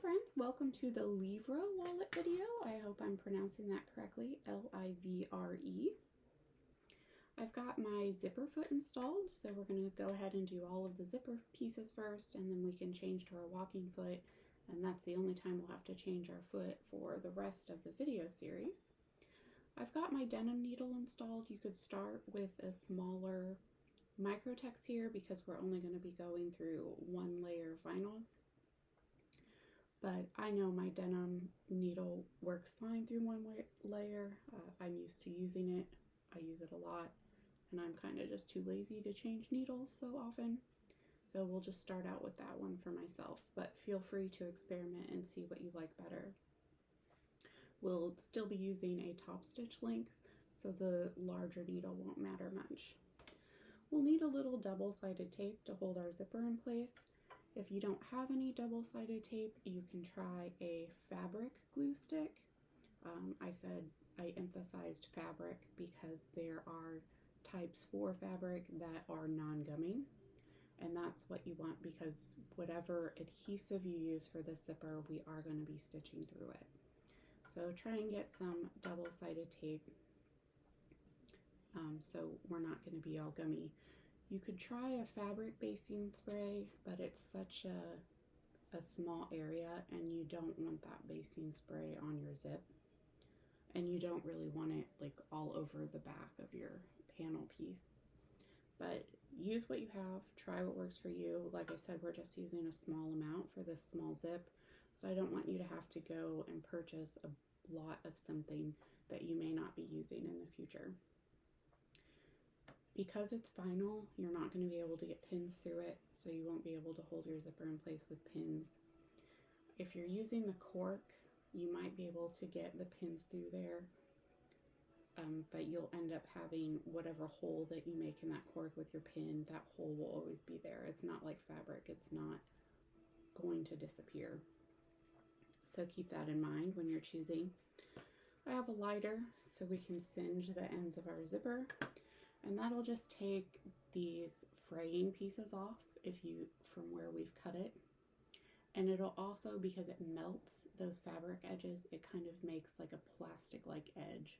friends, welcome to the Livre wallet video. I hope I'm pronouncing that correctly, L-I-V-R-E. I've got my zipper foot installed, so we're going to go ahead and do all of the zipper pieces first, and then we can change to our walking foot, and that's the only time we'll have to change our foot for the rest of the video series. I've got my denim needle installed. You could start with a smaller microtex here because we're only going to be going through one layer of vinyl. But I know my denim needle works fine through one layer. I'm used to using it. I use it a lot, and I'm kind of just too lazy to change needles so often. So we'll just start out with that one for myself, but feel free to experiment and see what you like better. We'll still be using a top stitch length, so the larger needle won't matter much. We'll need a little double-sided tape to hold our zipper in place. If you don't have any double-sided tape, you can try a fabric glue stick. I emphasized fabric because there are types for fabric that are non-gumming, and that's what you want because whatever adhesive you use for the zipper, we are going to be stitching through it. So try and get some double-sided tape so we're not going to be all gummy. You could try a fabric basting spray, but it's such a small area and you don't want that basting spray on your zip. And you don't really want it like all over the back of your panel piece. But use what you have, try what works for you. Like I said, we're just using a small amount for this small zip. So I don't want you to have to go and purchase a lot of something that you may not be using in the future. Because it's vinyl, you're not going to be able to get pins through it, so you won't be able to hold your zipper in place with pins. If you're using the cork, you might be able to get the pins through there, but you'll end up having whatever hole that you make in that cork with your pin, that hole will always be there. It's not like fabric, it's not going to disappear. So keep that in mind when you're choosing. I have a lighter so we can singe the ends of our zipper. And that'll just take these fraying pieces off from where we've cut it. And it'll also, because it melts those fabric edges, it kind of makes like a plastic-like edge.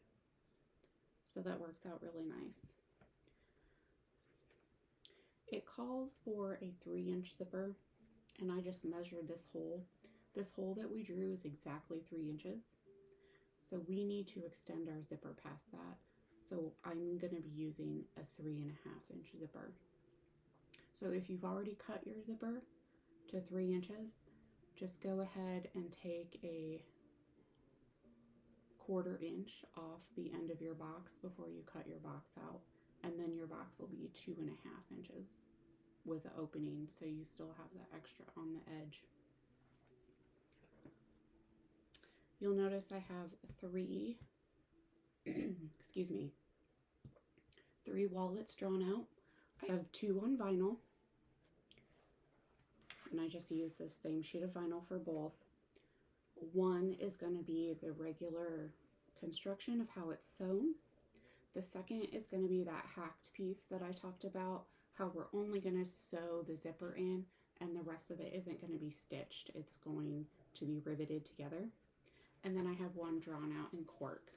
So that works out really nice. It calls for a 3-inch zipper, and I just measured this hole. This hole that we drew is exactly 3 inches. So we need to extend our zipper past that. So I'm going to be using a 3.5-inch zipper. So if you've already cut your zipper to 3 inches, just go ahead and take a 1/4 inch off the end of your box before you cut your box out. And then your box will be 2.5 inches with an opening, so you still have that extra on the edge. You'll notice I have 3 3 wallets drawn out. I have 2 on vinyl, and I just use the same sheet of vinyl for both. One is going to be the regular construction of how it's sewn. The second is going to be that hacked piece that I talked about, how we're only going to sew the zipper in and the rest of it isn't going to be stitched. It's going to be riveted together. And then I have one drawn out in cork.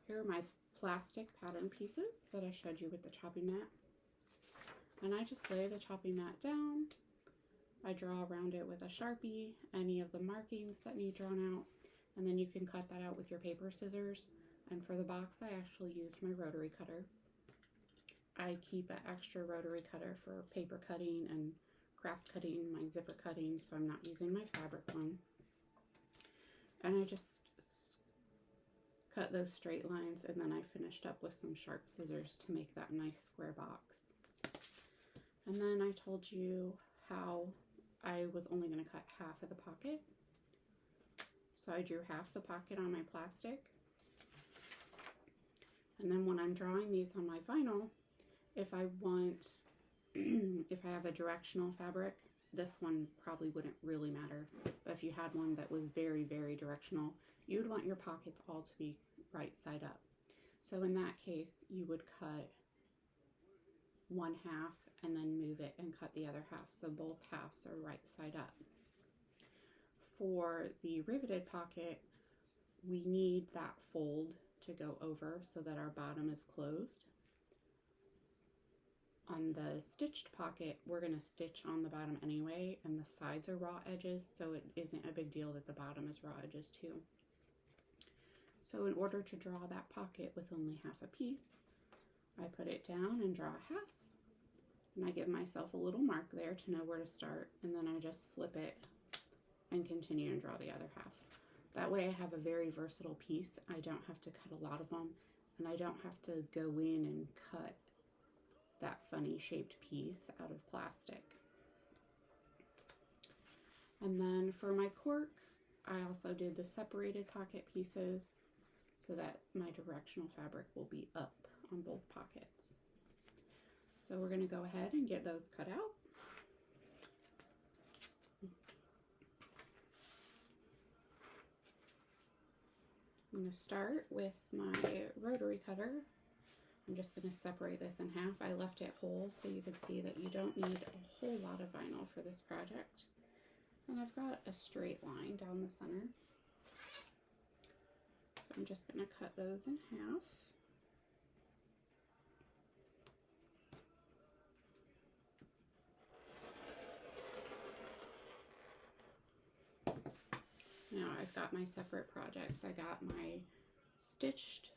Here are my plastic pattern pieces that I showed you with the chopping mat. And I just lay the chopping mat down. I draw around it with a Sharpie, any of the markings that need drawn out, and then you can cut that out with your paper scissors. And for the box, I actually used my rotary cutter. I keep an extra rotary cutter for paper cutting and craft cutting, my zipper cutting, so I'm not using my fabric one. And I just cut those straight lines, and then I finished up with some sharp scissors to make that nice square box. And then I told you how I was only going to cut half of the pocket. So I drew half the pocket on my plastic. And then when I'm drawing these on my vinyl, if I have a directional fabric, this one probably wouldn't really matter. But if you had one that was very, very directional, you would want your pockets all to be right side up. So in that case, you would cut 1/2 and then move it and cut the other half, so both halves are right side up. For the riveted pocket, we need that fold to go over so that our bottom is closed. On the stitched pocket, we're going to stitch on the bottom anyway, and the sides are raw edges, so it isn't a big deal that the bottom is raw edges too. So in order to draw that pocket with only half a piece, I put it down and draw a half, and I give myself a little mark there to know where to start, and then I just flip it and continue and draw the other half. That way I have a very versatile piece. I don't have to cut a lot of them, and I don't have to go in and cut that funny shaped piece out of plastic. And then for my cork, I also did the separated pocket pieces so that my directional fabric will be up on both pockets. So we're going to go ahead and get those cut out. I'm going to start with my rotary cutter. I'm just going to separate this in half. I left it whole so you could see that you don't need a whole lot of vinyl for this project. And I've got a straight line down the center. So I'm just going to cut those in half. Now I've got my separate projects. I got my stitched,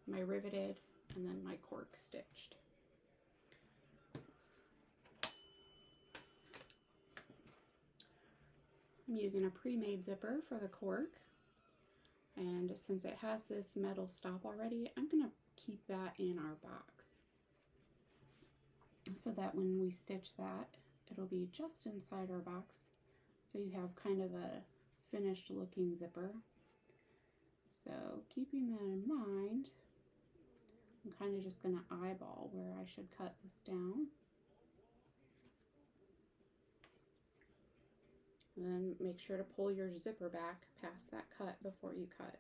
my riveted, and then my cork stitched. I'm using a pre-made zipper for the cork, and since it has this metal stop already, I'm going to keep that in our box so that when we stitch that, it'll be just inside our box, so you have kind of a finished looking zipper. So keeping that in mind, I'm kind of just going to eyeball where I should cut this down. And then make sure to pull your zipper back past that cut before you cut.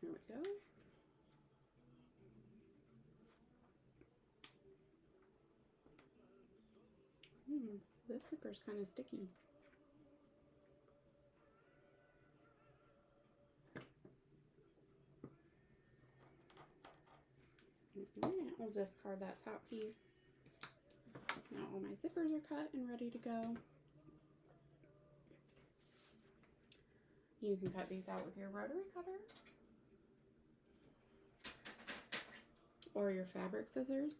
There we go. This zipper's kind of sticky. I'll discard that top piece. Now all my zippers are cut and ready to go. You can cut these out with your rotary cutter or your fabric scissors.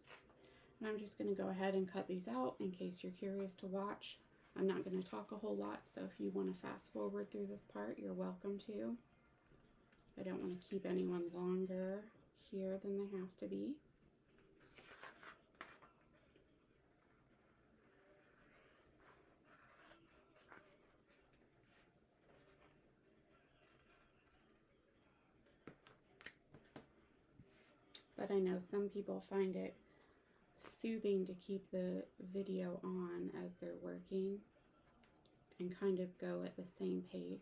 And I'm just going to go ahead and cut these out in case you're curious to watch. I'm not going to talk a whole lot, so if you want to fast forward through this part, you're welcome to. I don't want to keep anyone longer here than they have to be. But I know some people find it soothing to keep the video on as they're working and kind of go at the same pace.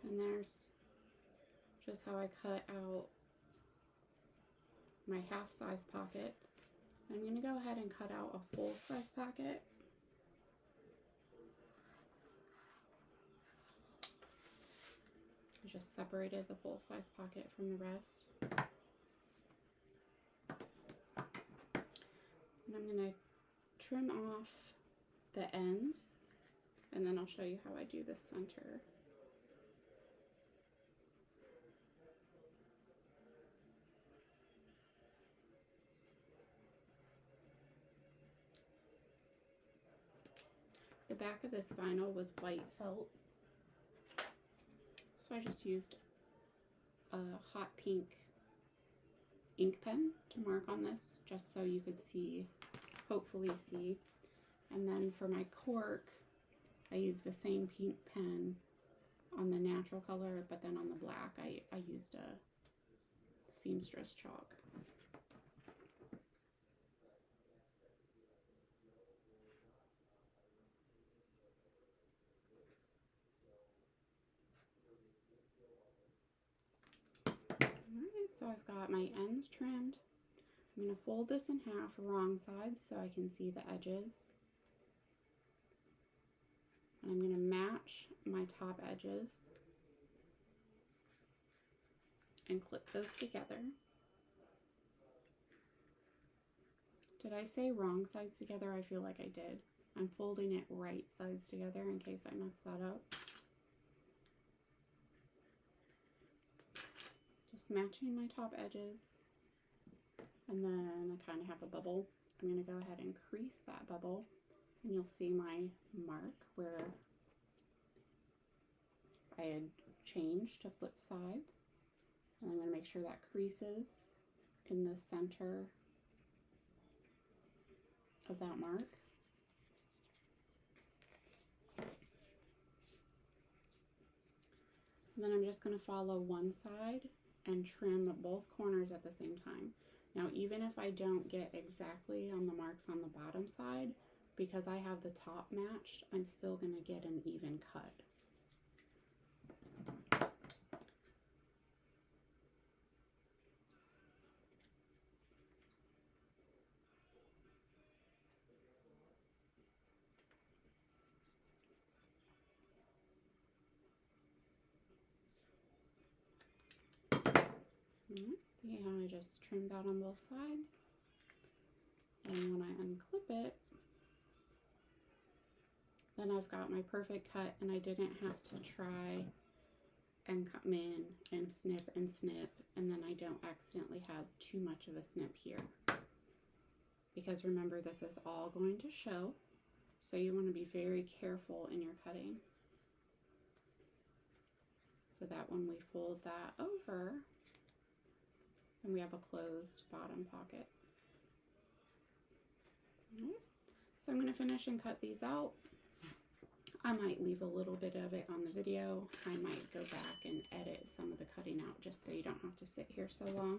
And there's just how I cut out my half-size pockets. I'm going to go ahead and cut out a full-size pocket. I just separated the full-size pocket from the rest. And I'm going to trim off the ends, and then I'll show you how I do the center. The back of this vinyl was white felt, So I just used a hot pink ink pen to mark on this, just so you could see, hopefully see. And then for my cork, I used the same pink pen on the natural color, but then on the black, I used a seamstress chalk. Alright, so I've got my ends trimmed. I'm going to fold this in half wrong side so I can see the edges. And I'm going to match my top edges and clip those together. Did I say wrong sides together? I feel like I did. I'm folding it right sides together in case I messed that up. Just matching my top edges. And then I kind of have a bubble. I'm going to go ahead and crease that bubble. And you'll see my mark where I had changed to flip sides. And I'm going to make sure that creases in the center of that mark. And then I'm just going to follow one side and trim both corners at the same time. Now, even if I don't get exactly on the marks on the bottom side, because I have the top matched, I'm still going to get an even cut. See how I just trimmed that on both sides? And when I unclip it, then I've got my perfect cut, and I didn't have to try and come in and snip, and then I don't accidentally have too much of a snip here. Because remember, this is all going to show, so you want to be very careful in your cutting, so that when we fold that over, then we have a closed bottom pocket. All right. So I'm going to finish and cut these out. I might leave a little bit of it on the video. I might go back and edit some of the cutting out just so you don't have to sit here so long.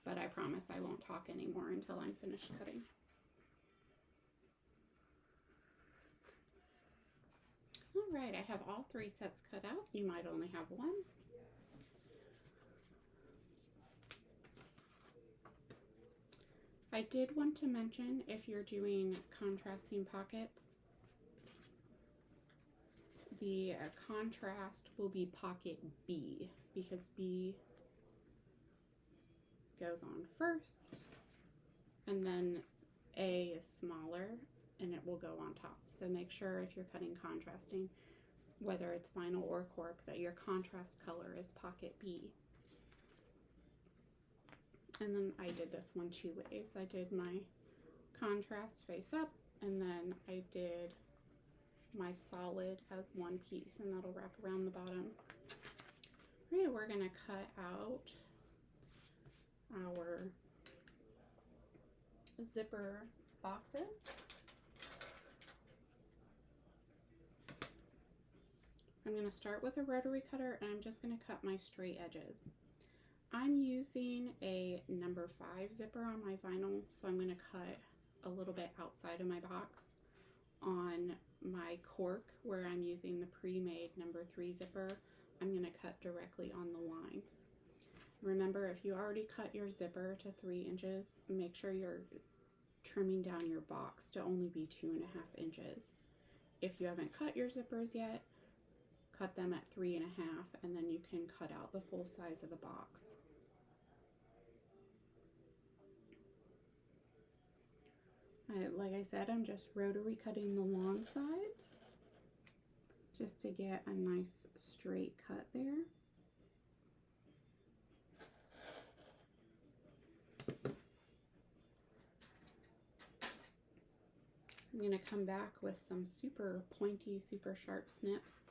But I promise I won't talk anymore until I'm finished cutting. All right, I have all 3 sets cut out. You might only have one. I did want to mention, if you're doing contrasting pockets, the contrast will be pocket B, because B goes on first, and then A is smaller, and it will go on top. So make sure if you're cutting contrasting, whether it's vinyl or cork, that your contrast color is pocket B. And then I did this one 2 ways. I did my contrast face up, and then I did my solid as one piece, and that'll wrap around the bottom. All right, we're gonna cut out our zipper boxes. I'm gonna start with a rotary cutter, and I'm just gonna cut my straight edges. I'm using a number 5 zipper on my vinyl, so I'm going to cut a little bit outside of my box. On my cork, where I'm using the pre-made number 3 zipper, I'm going to cut directly on the lines. Remember, if you already cut your zipper to 3 inches, make sure you're trimming down your box to only be 2.5 inches. If you haven't cut your zippers yet, cut them at 3.5, and then you can cut out the full size of the box. Like I said, I'm just rotary cutting the long sides just to get a nice straight cut there. I'm going to come back with some super pointy, super sharp snips.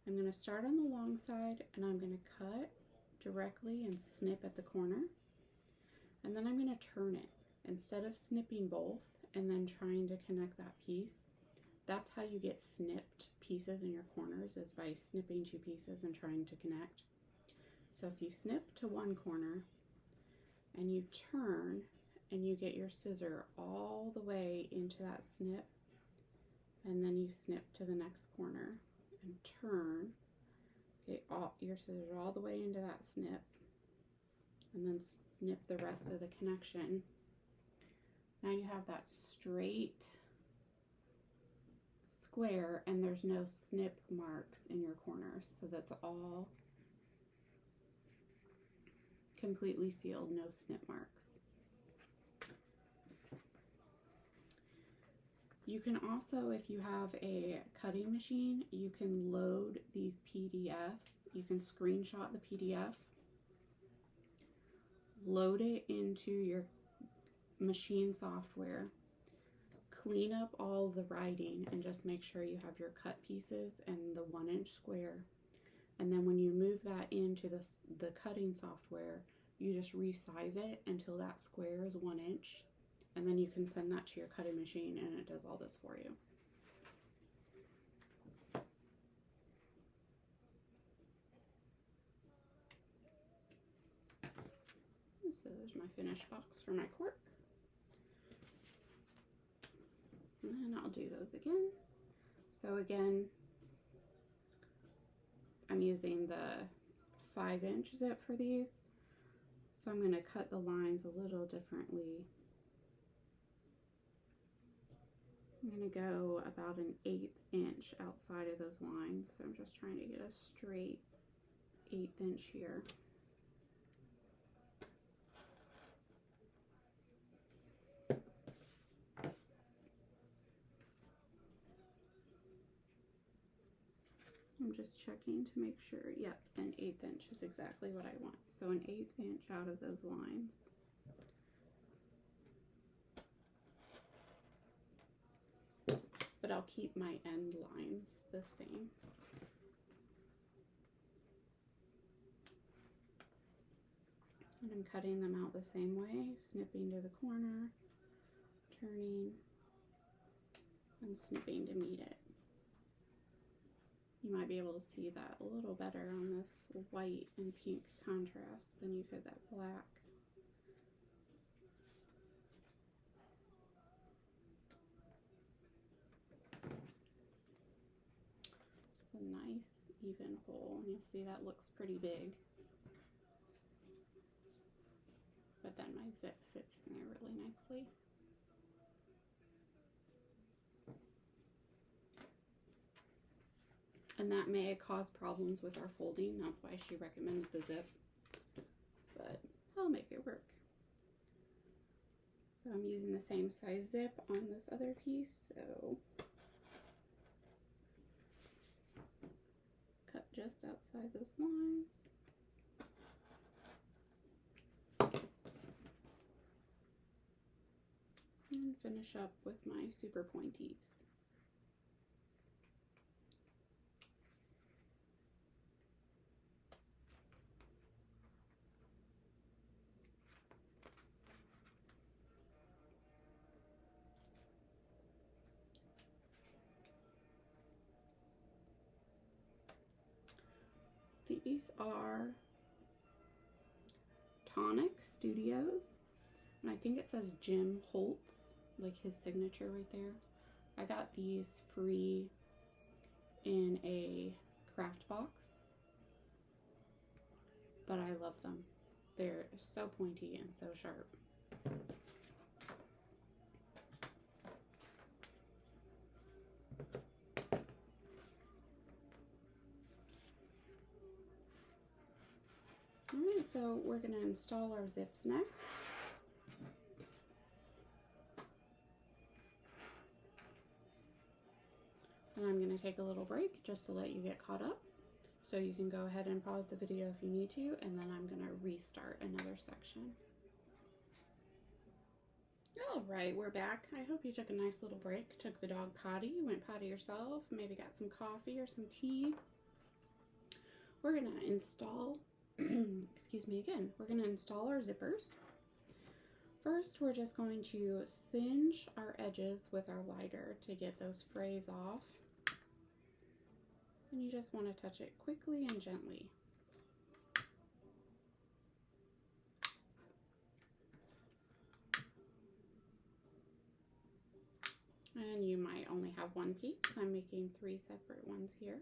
I'm going to start on the long side and I'm going to cut directly and snip at the corner. And then I'm going to turn it. Instead of snipping both and then trying to connect that piece, that's how you get snipped pieces in your corners, is by snipping two pieces and trying to connect. So if you snip to one corner and you turn and you get your scissor all the way into that snip, and then you snip to the next corner and turn, get your scissors all the way into that snip, and then snip the rest of the connection. Now you have that straight square and there's no snip marks in your corners. So that's all completely sealed, no snip marks. You can also, if you have a cutting machine, you can load these PDFs. You can screenshot the PDF, load it into your machine software, clean up all the writing, and just make sure you have your cut pieces and the 1-inch square. And then when you move that into the cutting software, you just resize it until that square is 1 inch. And then you can send that to your cutting machine and it does all this for you. So there's my finished box for my cork. And I'll do those again. So again, I'm using the 5-inch zip for these. So I'm going to cut the lines a little differently. I'm going to go about an 1/8 inch outside of those lines. So I'm just trying to get a straight 1/8 inch here. I'm just checking to make sure, yep, an 1/8 inch is exactly what I want. So an 1/8 inch out of those lines. But I'll keep my end lines the same. And I'm cutting them out the same way, snipping to the corner, turning, and snipping to meet it. You might be able to see that a little better on this white and pink contrast than you could that black. It's a nice even hole, and you'll see that looks pretty big. But then my zip fits in there really nicely. And that may cause problems with our folding. That's why she recommended the zip. But I'll make it work. So I'm using the same size zip on this other piece. So cut just outside those lines. And finish up with my super pointies. These are Tonic Studios, and I think it says Jim Holtz, like his signature right there. I got these free in a craft box, but I love them. They're so pointy and so sharp. Alright, so we're going to install our zips next. And I'm going to take a little break just to let you get caught up. So you can go ahead and pause the video if you need to, and then I'm going to restart another section. All right, we're back. I hope you took a nice little break, took the dog potty, you went potty yourself, maybe got some coffee or some tea. We're gonna install, excuse me again, we're gonna install our zippers. First, we're just going to singe our edges with our lighter to get those frays off. And you just want to touch it quickly and gently. And you might only have one piece. I'm making 3 separate ones here.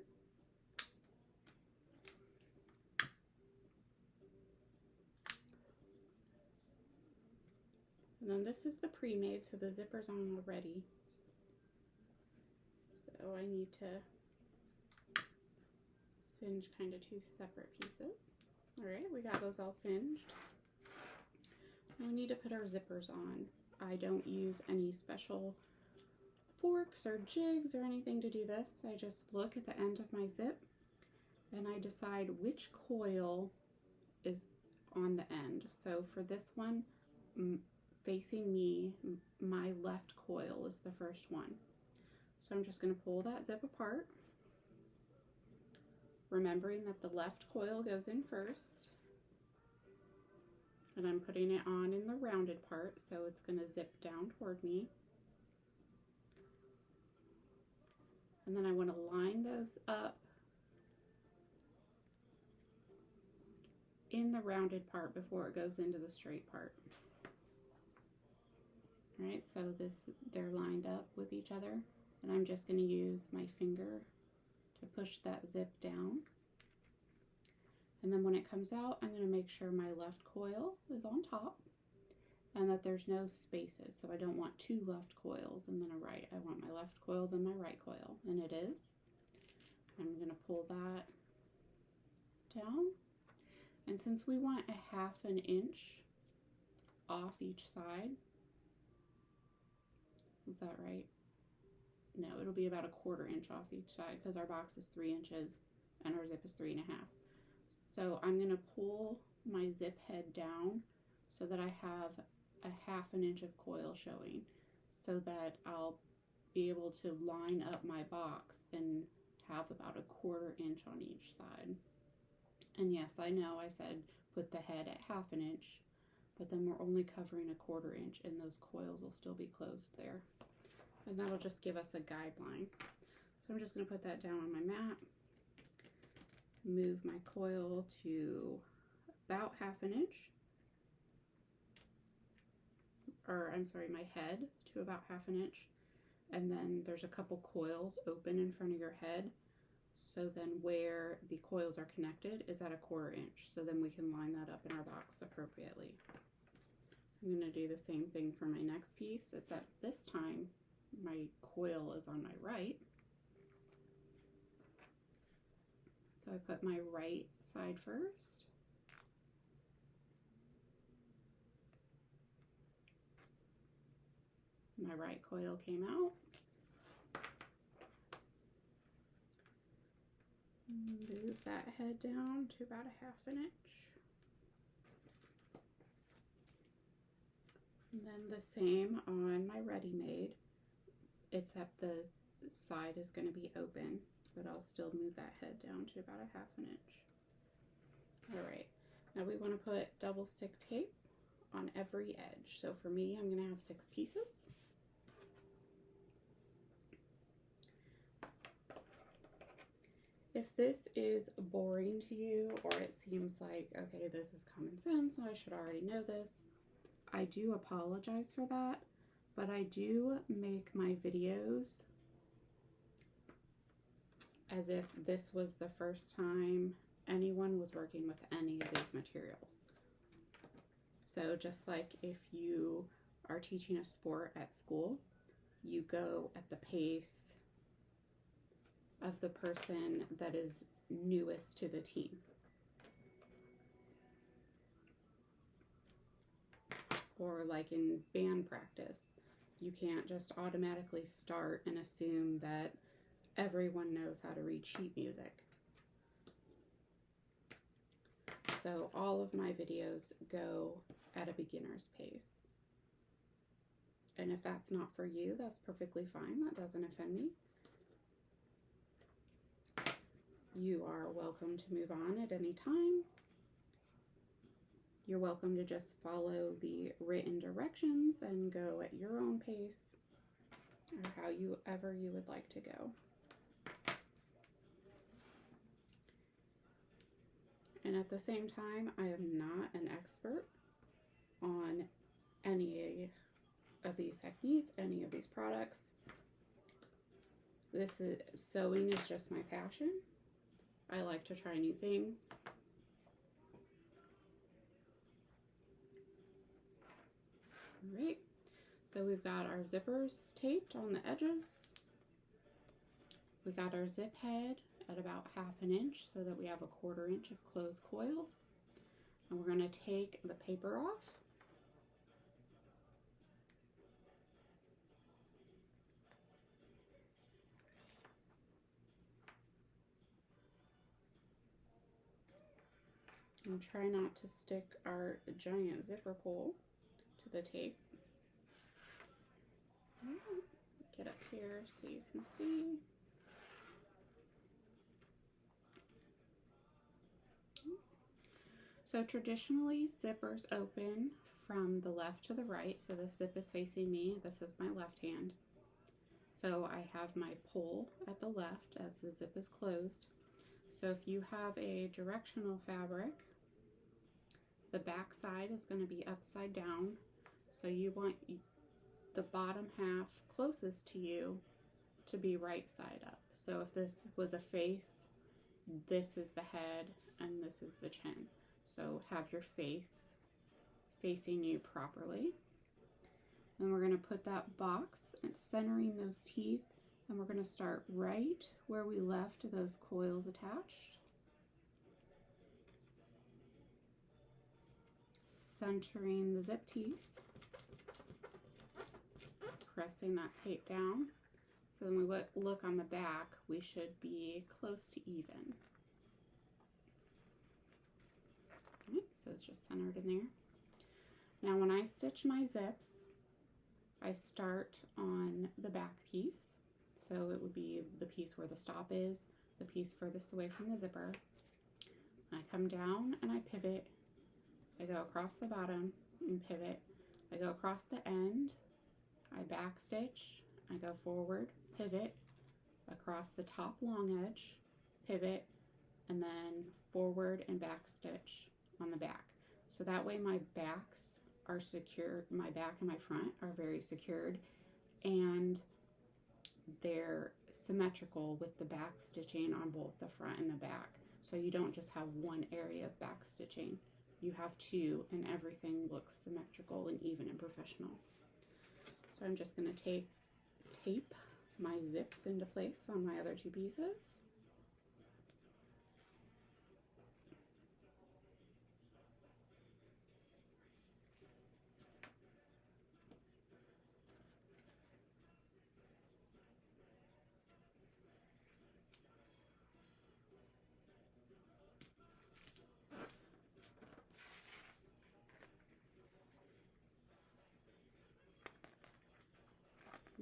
And then this is the pre-made, so the zipper's on already. So I need to singe kind of 2 separate pieces. All right, we got those all singed. We need to put our zippers on. I don't use any special forks or jigs or anything to do this. I just look at the end of my zip and I decide which coil is on the end. So for this one, facing me, my left coil is the first one. So I'm just going to pull that zip apart, remembering that the left coil goes in first. And I'm putting it on in the rounded part, so it's going to zip down toward me. And then I want to line those up in the rounded part before it goes into the straight part. All right, so they're lined up with each other, and I'm just going to use my finger to push that zip down. And then when it comes out, I'm going to make sure my left coil is on top and that there's no spaces. So I don't want 2 left coils and then a right. I want my left coil, then my right coil, and it is. I'm going to pull that down. And since we want a 1/2 inch off each side, is that right? No, it'll be about a 1/4 inch off each side because our box is 3 inches and our zip is 3 1/2. So I'm going to pull my zip head down so that I have a 1/2 inch of coil showing, so that I'll be able to line up my box and have about a 1/4 inch on each side. And yes, I know I said put the head at 1/2 inch, but then we're only covering a 1/4 inch and those coils will still be closed there. And that'll just give us a guideline. So I'm just going to put that down on my mat. Move my coil to about 1/2 inch, or I'm sorry, my head to about 1/2 inch, and then there's a couple coils open in front of your head, so then where the coils are connected is at a 1/4 inch, so then we can line that up in our box appropriately. I'm going to do the same thing for my next piece, except this time my coil is on my right. So I put my right side first. My right coil came out. Move that head down to about a 1/2 inch. And then the same on my ready-made, except the side is going to be open, but I'll still move that head down to about a 1/2 inch. All right, now we want to put double stick tape on every edge. So for me, I'm going to have 6 pieces. If this is boring to you, or it seems like, okay, this is common sense, I should already know this, I do apologize for that, but I do make my videos as if this was the first time anyone was working with any of these materials. So just like if you are teaching a sport at school, you go at the pace of the person that is newest to the team. Or like in band practice, you can't just automatically start and assume that everyone knows how to read sheet music. So all of my videos go at a beginner's pace. And if that's not for you, that's perfectly fine. That doesn't offend me. You are welcome to move on at any time. You're welcome to just follow the written directions and go at your own pace or however you would like to go. And at the same time, I am not an expert on any of these techniques, any of these products. Sewing is just my passion. I like to try new things. All right, so we've got our zippers taped on the edges. We got our zip head at about 1/2 inch so that we have 1/4 inch of closed coils. And we're going to take the paper off. And try not to stick our giant zipper pull to the tape. Get up here so you can see. So traditionally, zippers open from the left to the right. So the zip is facing me. This is my left hand. So I have my pull at the left as the zip is closed. So if you have a directional fabric, the back side is going to be upside down. So you want the bottom half closest to you to be right side up. So if this was a face, this is the head and this is the chin. So have your face facing you properly. And we're going to put that box and centering those teeth, and we're going to start right where we left those coils attached. Centering the zip teeth. Pressing that tape down. So when we look on the back, we should be close to even. Right, so it's just centered in there. Now when I stitch my zips, I start on the back piece. So it would be the piece where the stop is, the piece furthest away from the zipper. I come down and I pivot. I go across the bottom and pivot. I go across the end. I back stitch. I go forward, pivot, across the top long edge, pivot, and then forward and back stitch on the back. So that way my backs are secure, my back and my front are very secured, and they're symmetrical with the back stitching on both the front and the back. So you don't just have one area of back stitching, you have two, and everything looks symmetrical and even and professional. So I'm just going to tape my zips into place on my other two pieces.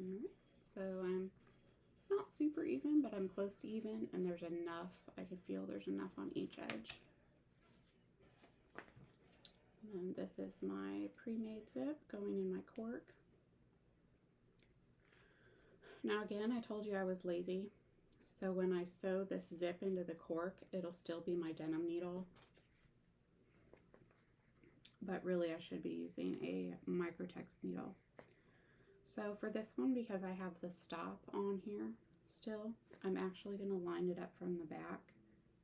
Alright, so I'm not super even, but I'm close to even, and there's enough. I can feel there's enough on each edge. And this is my pre-made zip going in my cork. Now again, I told you I was lazy, so when I sew this zip into the cork, it'll still be my denim needle. But really I should be using a microtex needle. So for this one, because I have the stop on here still, I'm actually going to line it up from the back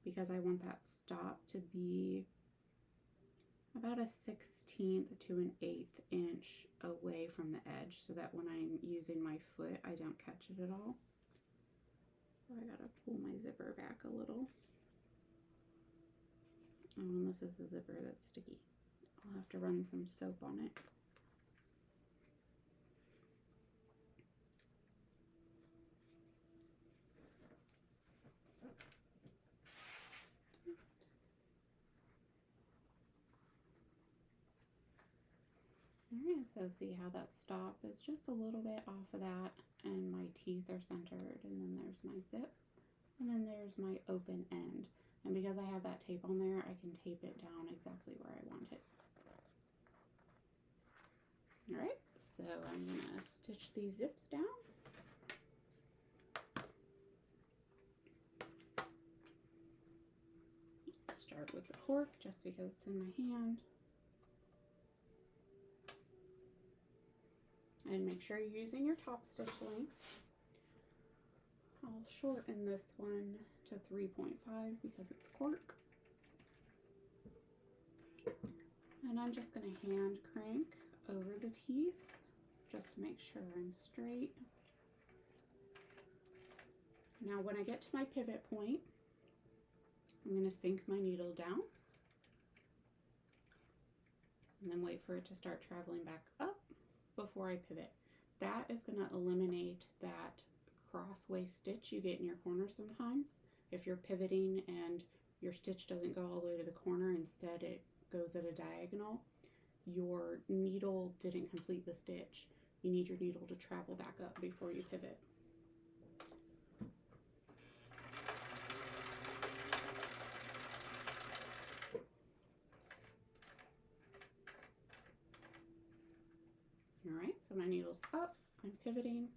because I want that stop to be about a 1/16 to an 1/8 inch away from the edge so that when I'm using my foot, I don't catch it at all. So I gotta pull my zipper back a little. And this is the zipper that's sticky. I'll have to run some soap on it. Alright, so see how that stop is just a little bit off of that, and my teeth are centered, and then there's my zip, and then there's my open end. And because I have that tape on there, I can tape it down exactly where I want it. Alright, so I'm going to stitch these zips down. Start with the cork just because it's in my hand. And make sure you're using your top stitch length. I'll shorten this one to 3.5 because it's cork. And I'm just going to hand crank over the teeth just to make sure I'm straight. Now when I get to my pivot point, I'm going to sink my needle down and then wait for it to start traveling back up before I pivot. That is going to eliminate that crossway stitch you get in your corner sometimes. If you're pivoting and your stitch doesn't go all the way to the corner, instead it goes at a diagonal, your needle didn't complete the stitch. You need your needle to travel back up before you pivot. Alright, so my needle's up, I'm pivoting.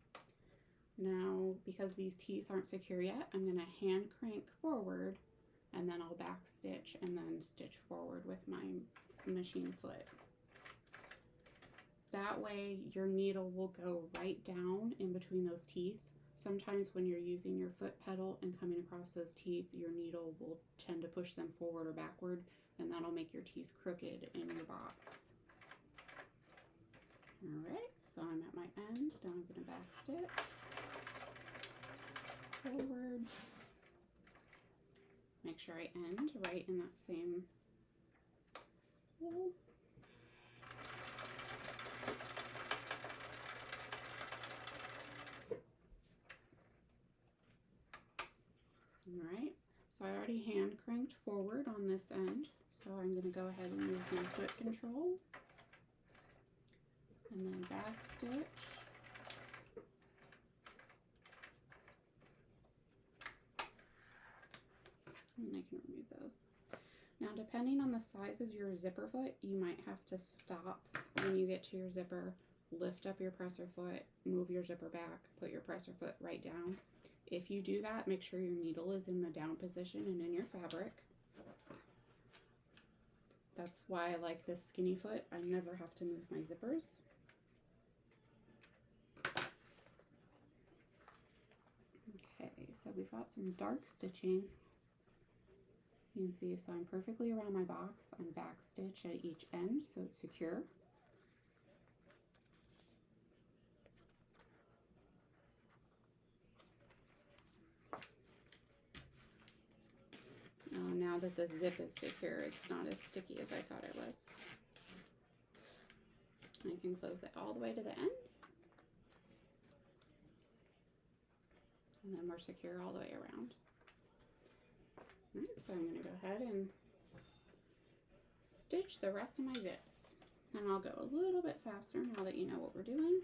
Now, because these teeth aren't secure yet, I'm going to hand crank forward, and then I'll back stitch and then stitch forward with my machine foot. That way your needle will go right down in between those teeth. Sometimes when you're using your foot pedal and coming across those teeth, your needle will tend to push them forward or backward, and that'll make your teeth crooked in your box. Alright, so I'm at my end. Now I'm going to back stitch forward. Make sure I end right in that same hole. Alright, so I already hand cranked forward on this end, so I'm going to go ahead and use my foot control. And then back stitch. And I can remove those. Now, depending on the size of your zipper foot, you might have to stop when you get to your zipper, lift up your presser foot, move your zipper back, put your presser foot right down. If you do that, make sure your needle is in the down position and in your fabric. That's why I like this skinny foot. I never have to move my zippers. Okay, so we've got some dark stitching. You can see, so I'm perfectly around my box. I'm back stitch at each end so it's secure. Now that the zip is secure, it's not as sticky as I thought it was. I can close it all the way to the end. And then we're secure all the way around. Alright, so I'm going to go ahead and stitch the rest of my zips. And I'll go a little bit faster now that you know what we're doing.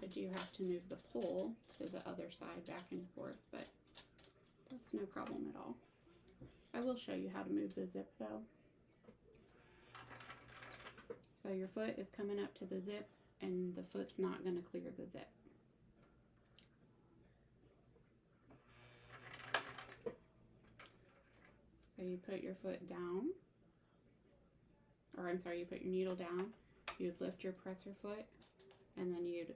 I do have to move the pole to the other side back and forth, but that's no problem at all. I will show you how to move the zip though. So your foot is coming up to the zip and the foot's not going to clear the zip. So you put your foot down, or I'm sorry, you put your needle down, you'd lift your presser foot, and then you'd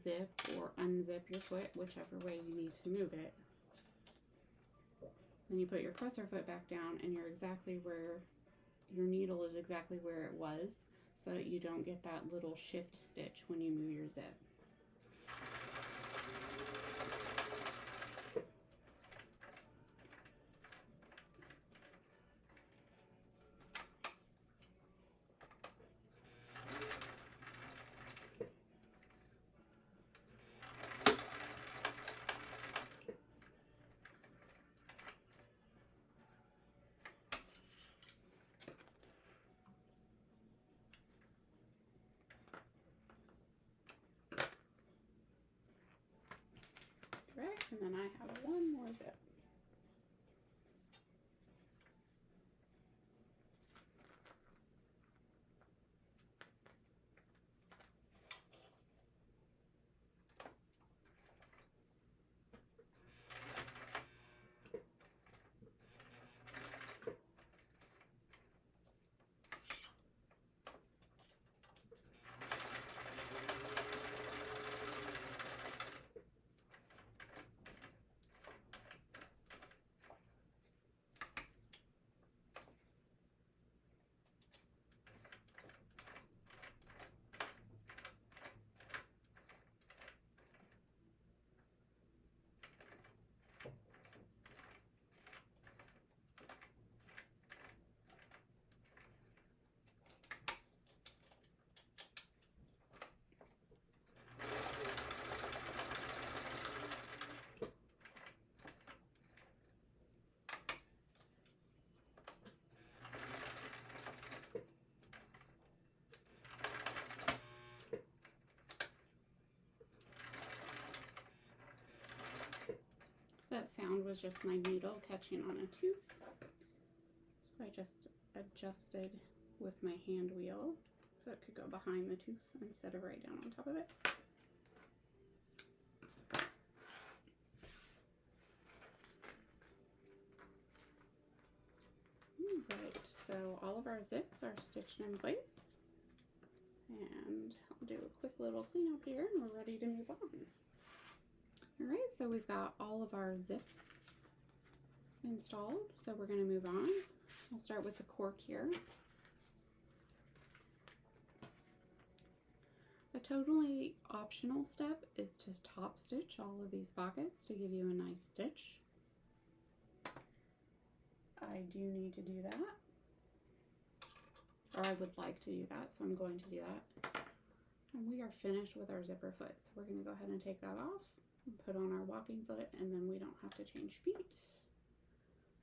zip or unzip your foot, whichever way you need to move it. Then you put your presser foot back down, and you're exactly where your needle is, exactly where it was, so that you don't get that little shift stitch when you move your zip. Right, and then I have one more zip. That sound was just my needle catching on a tooth. So I just adjusted with my hand wheel so it could go behind the tooth instead of right down on top of it. Alright, so all of our zips are stitched in place. And I'll do a quick little clean up here and we're ready to move on. Alright, so we've got all of our zips installed, so we're going to move on. I'll start with the cork here. A totally optional step is to top stitch all of these pockets to give you a nice stitch. I do need to do that, or I would like to do that, so I'm going to do that. And we are finished with our zipper foot, so we're going to go ahead and take that off and put on our walking foot, and then we don't have to change feet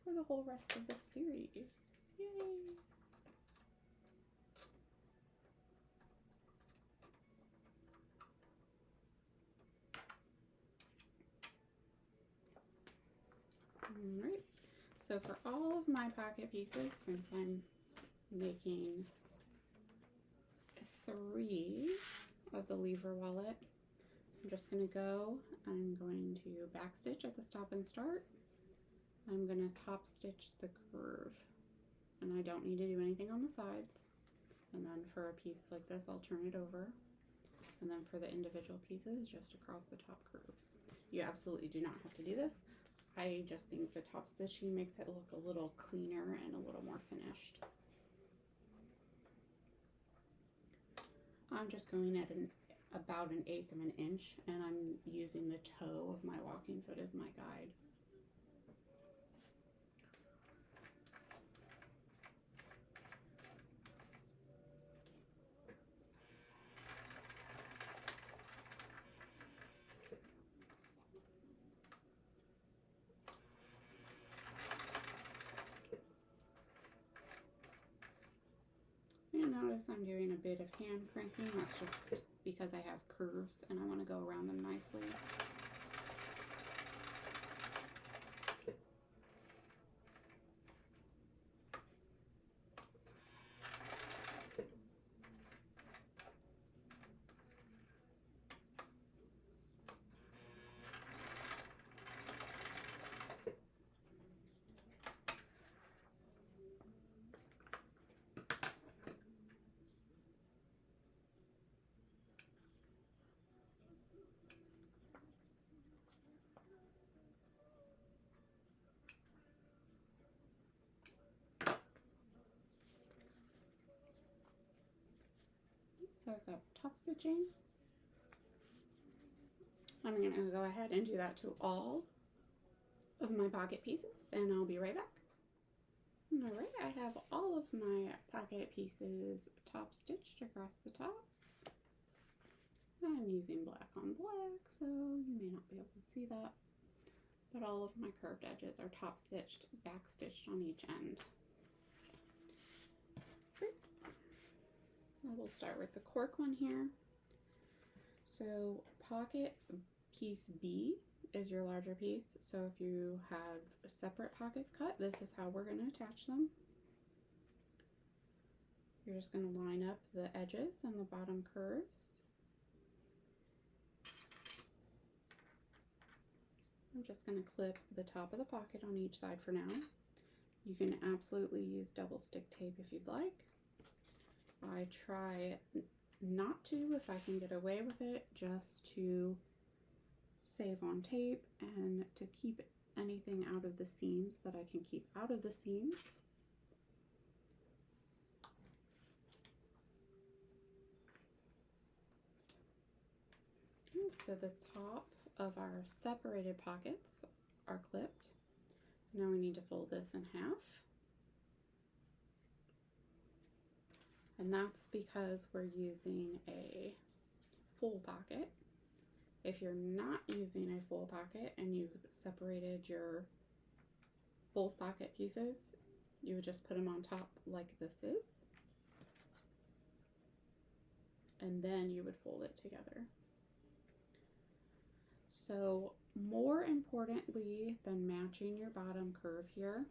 for the whole rest of this series. Yay! Alright, so for all of my pocket pieces, since I'm making 3 of the Livre wallet, I'm just going to go, I'm going to back stitch at the stop and start. I'm going to top stitch the curve, and I don't need to do anything on the sides. And then for a piece like this, I'll turn it over. And then for the individual pieces, just across the top curve. You absolutely do not have to do this. I just think the top stitching makes it look a little cleaner and a little more finished. I'm just going at about 1/8 of an inch, and I'm using the toe of my walking foot as my guide. And notice I'm doing a bit of hand cranking. That's just because I have curves and I want to go around them nicely. So I've got top stitching. I'm going to go ahead and do that to all of my pocket pieces, and I'll be right back. Alright, I have all of my pocket pieces top stitched across the tops. I'm using black on black, so you may not be able to see that, but all of my curved edges are top stitched, back stitched on each end. I will start with the cork one here. So pocket piece B is your larger piece, so if you have separate pockets cut, this is how we're going to attach them. You're just going to line up the edges and the bottom curves. I'm just going to clip the top of the pocket on each side for now. You can absolutely use double stick tape if you'd like. I try not to if I can get away with it, just to save on tape and to keep anything out of the seams that I can keep out of the seams. So the top of our separated pockets are clipped. Now we need to fold this in half. And that's because we're using a full pocket. If you're not using a full pocket and you've separated your both pocket pieces, you would just put them on top like this is. And then you would fold it together. So more importantly than matching your bottom curve here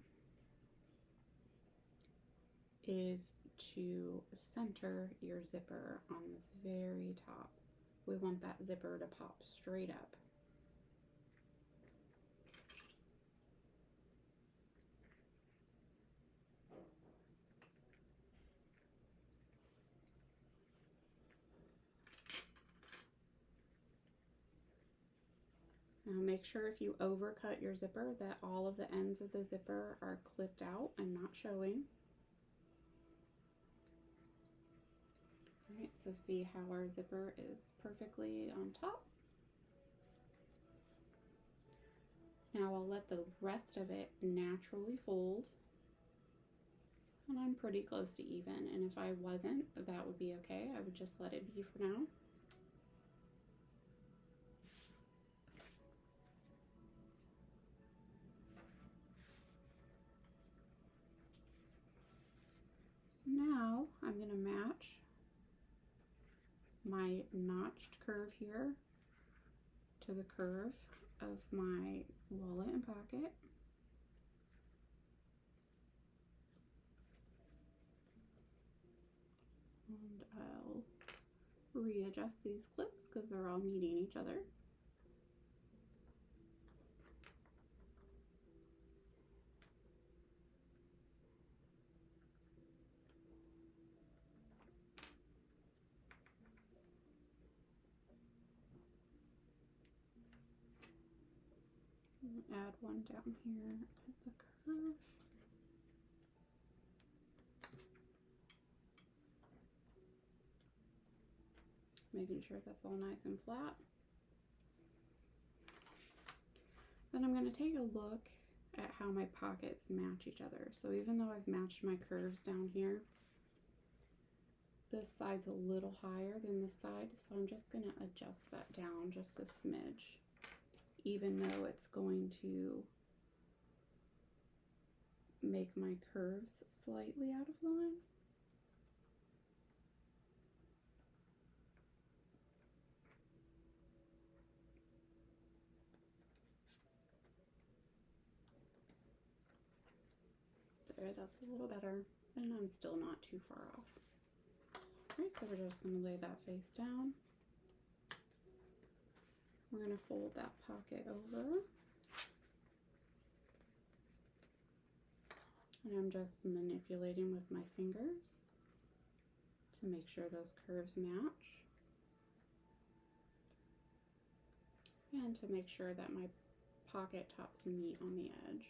is to center your zipper on the very top. We want that zipper to pop straight up. Now make sure if you overcut your zipper that all of the ends of the zipper are clipped out and not showing. Alright, so see how our zipper is perfectly on top. Now I'll let the rest of it naturally fold. And I'm pretty close to even, and if I wasn't, that would be okay. I would just let it be for now. So now I'm going to match my notched curve here to the curve of my wallet and pocket. And I'll readjust these clips because they're all meeting each other. And add one down here at the curve. Making sure that's all nice and flat. Then I'm going to take a look at how my pockets match each other. So even though I've matched my curves down here, this side's a little higher than this side, so I'm just going to adjust that down just a smidge, even though it's going to make my curves slightly out of line. There, that's a little better, and I'm still not too far off. Alright, so we're just going to lay that face down. We're going to fold that pocket over. And I'm just manipulating with my fingers to make sure those curves match. And to make sure that my pocket tops meet on the edge.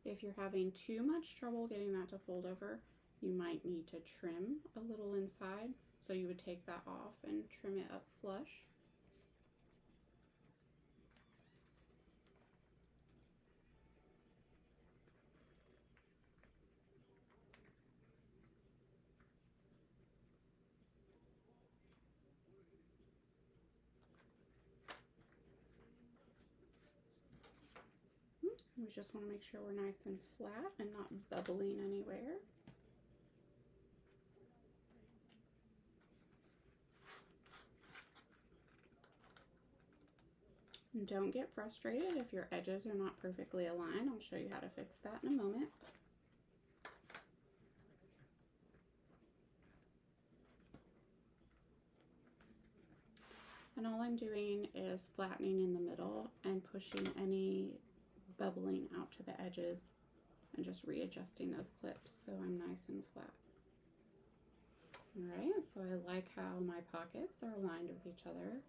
If you're having too much trouble getting that to fold over, you might need to trim a little inside. So you would take that off and trim it up flush. We just want to make sure we're nice and flat and not bubbling anywhere. And don't get frustrated if your edges are not perfectly aligned. I'll show you how to fix that in a moment. And all I'm doing is flattening in the middle and pushing any bubbling out to the edges and just readjusting those clips so I'm nice and flat. Alright, so I like how my pockets are aligned with each other.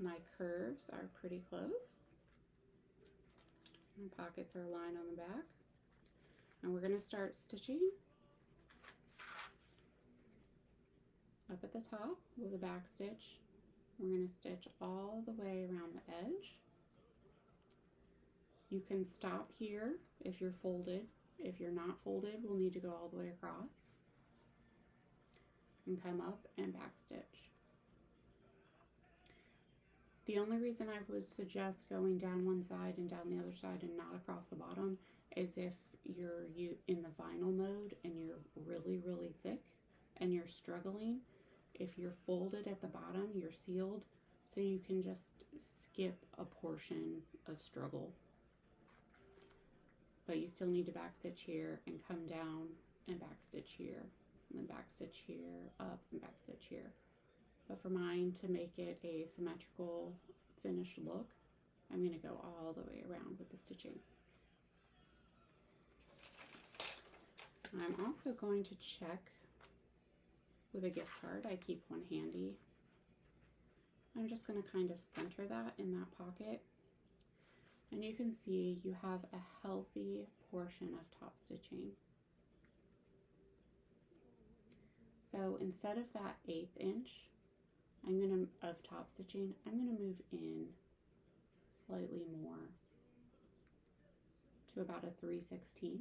My curves are pretty close. My pockets are aligned on the back. And we're going to start stitching up at the top with a back stitch. We're going to stitch all the way around the edge. You can stop here if you're folded. If you're not folded, we'll need to go all the way across and come up and back stitch. The only reason I would suggest going down one side and down the other side and not across the bottom is if you're in the vinyl mode and you're really thick and you're struggling. If you're folded at the bottom, you're sealed, so you can just skip a portion of struggle. But you still need to backstitch here and come down and backstitch here, and then backstitch here, up and backstitch here. But for mine to make it a symmetrical finished look, I'm going to go all the way around with the stitching. I'm also going to check with a gift card. I keep one handy. I'm just going to kind of center that in that pocket. And you can see you have a healthy portion of top stitching. So instead of that 1/8 inch of top stitching, I'm going to move in slightly more to about a 3/16,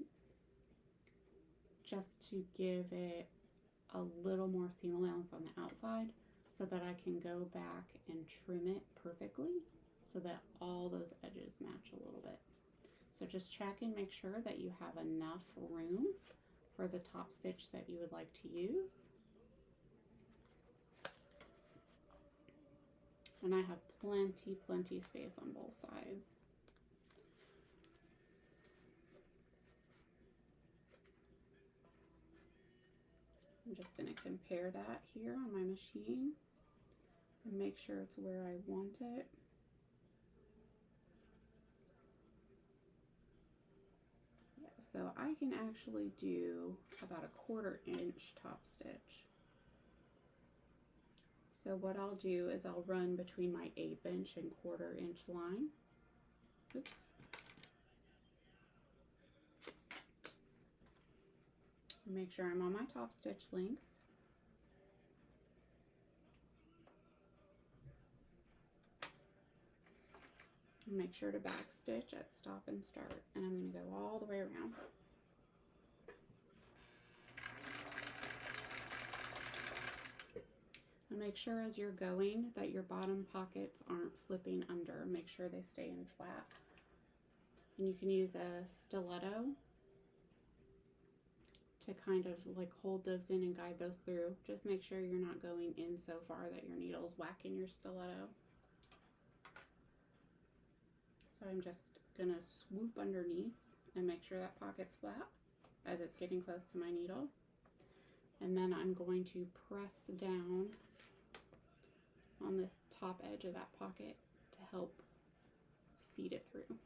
just to give it a little more seam allowance on the outside so that I can go back and trim it perfectly so that all those edges match a little bit. So just check and make sure that you have enough room for the top stitch that you would like to use. And I have plenty space on both sides. I'm just going to compare that here on my machine and make sure it's where I want it. Yeah, so I can actually do about a 1/4 inch top stitch. So what I'll do is I'll run between my 1/8 inch and 1/4 inch line. Oops. Make sure I'm on my top stitch length. And make sure to back stitch at stop and start. And I'm going to go all the way around. And make sure as you're going that your bottom pockets aren't flipping under. Make sure they stay in flat. And you can use a stiletto to kind of like hold those in and guide those through. Just make sure you're not going in so far that your needle's whacking your stiletto. So I'm just gonna swoop underneath and make sure that pocket's flat as it's getting close to my needle. And then I'm going to press down on the top edge of that pocket to help feed it through.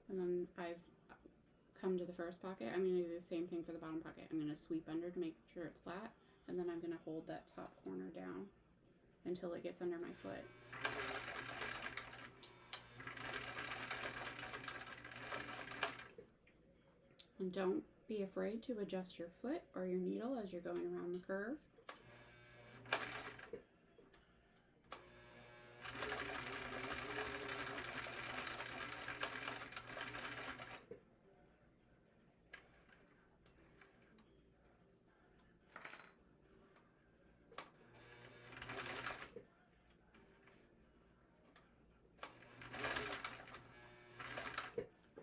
And then I've come to the first pocket. I'm going to do the same thing for the bottom pocket. I'm going to sweep under to make sure it's flat, and then I'm going to hold that top corner down until it gets under my foot. And don't be afraid to adjust your foot or your needle as you're going around the curve.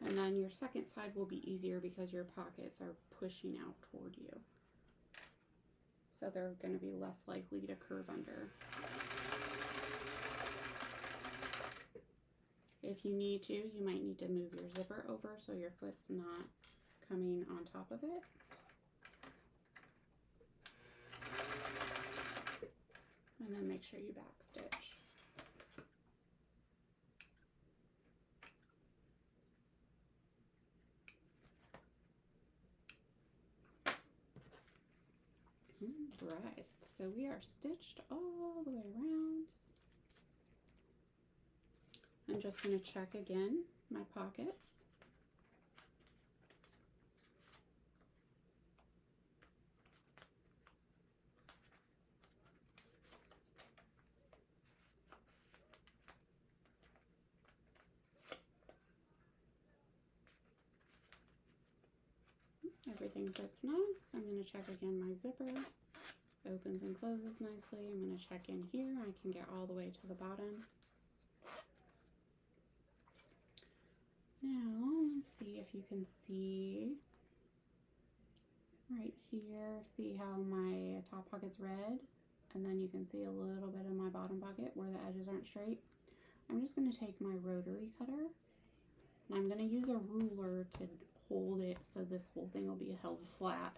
And then your second side will be easier because your pockets are pushing out toward you. So they're going to be less likely to curve under. If you need to, you might need to move your zipper over so your foot's not coming on top of it. And then make sure you backstitch. Right, so we are stitched all the way around. I'm just going to check again my pockets. Everything fits nice. I'm going to check again my zipper. Opens and closes nicely. I'm going to check in here. I can get all the way to the bottom. Now, let's see if you can see right here. See how my top pocket's red? And then you can see a little bit of my bottom pocket where the edges aren't straight. I'm just going to take my rotary cutter and I'm going to use a ruler to hold it so this whole thing will be held flat.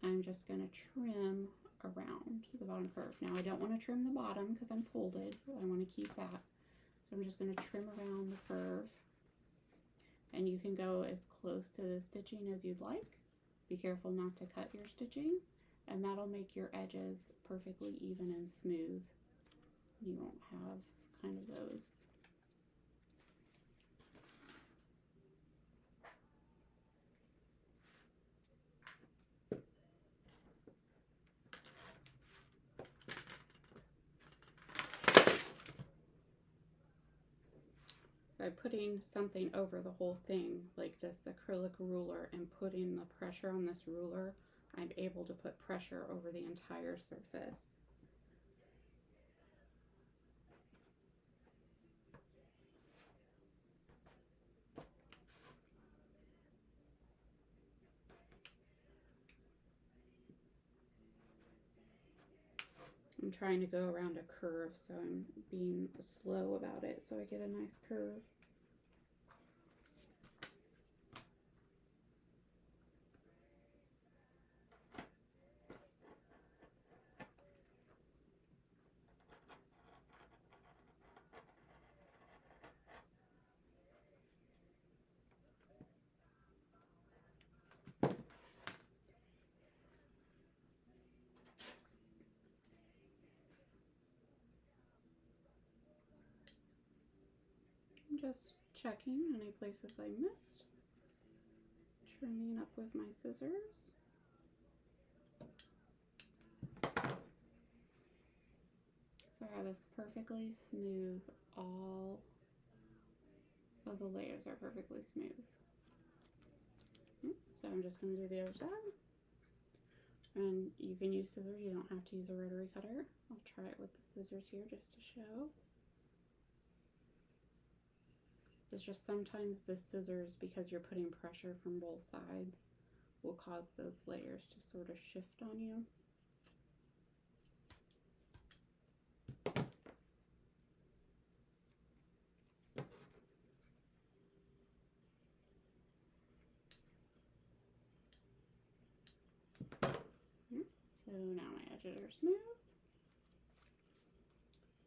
I'm just going to trim around the bottom curve. Now I don't want to trim the bottom because I'm folded. I want to keep that. So I'm just going to trim around the curve. And you can go as close to the stitching as you'd like. Be careful not to cut your stitching. And that'll make your edges perfectly even and smooth. You won't have kind of those. By putting something over the whole thing, like this acrylic ruler, and putting the pressure on this ruler, I'm able to put pressure over the entire surface. I'm trying to go around a curve, so I'm being slow about it so I get a nice curve. I'm just checking any places I missed, trimming up with my scissors. So I have this perfectly smooth, all of the layers are perfectly smooth. So I'm just going to do the other side. And you can use scissors, you don't have to use a rotary cutter. I'll try it with the scissors here just to show. It's just sometimes the scissors, because you're putting pressure from both sides, will cause those layers to sort of shift on you. So now my edges are smooth.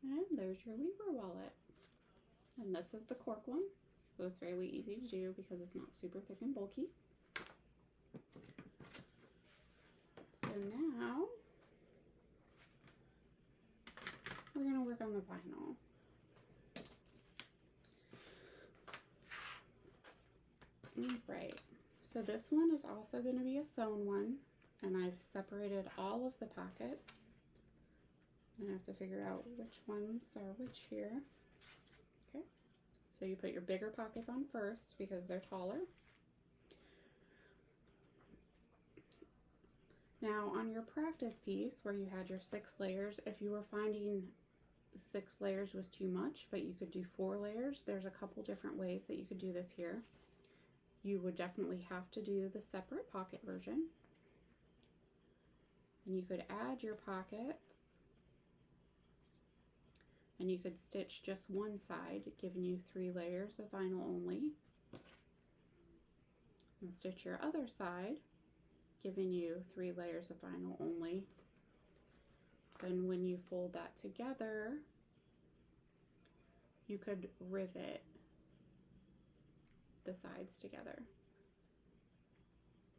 And there's your Livre wallet. And this is the cork one, so it's fairly easy to do because it's not super thick and bulky. So now vinyl. Right, so this one is also going to be a sewn one, and I've separated all of the pockets. And I have to figure out which ones are which here. Okay, so you put your bigger pockets on first because they're taller. Now on your practice piece where you had your 6 layers, if you were finding 6 layers was too much, but you could do 4 layers, there's a couple different ways that you could do this here. You would definitely have to do the separate pocket version. And you could add your pockets, and you could stitch just one side, giving you 3 layers of vinyl only. And stitch your other side, giving you 3 layers of vinyl only. Then when you fold that together, you could rivet the sides together.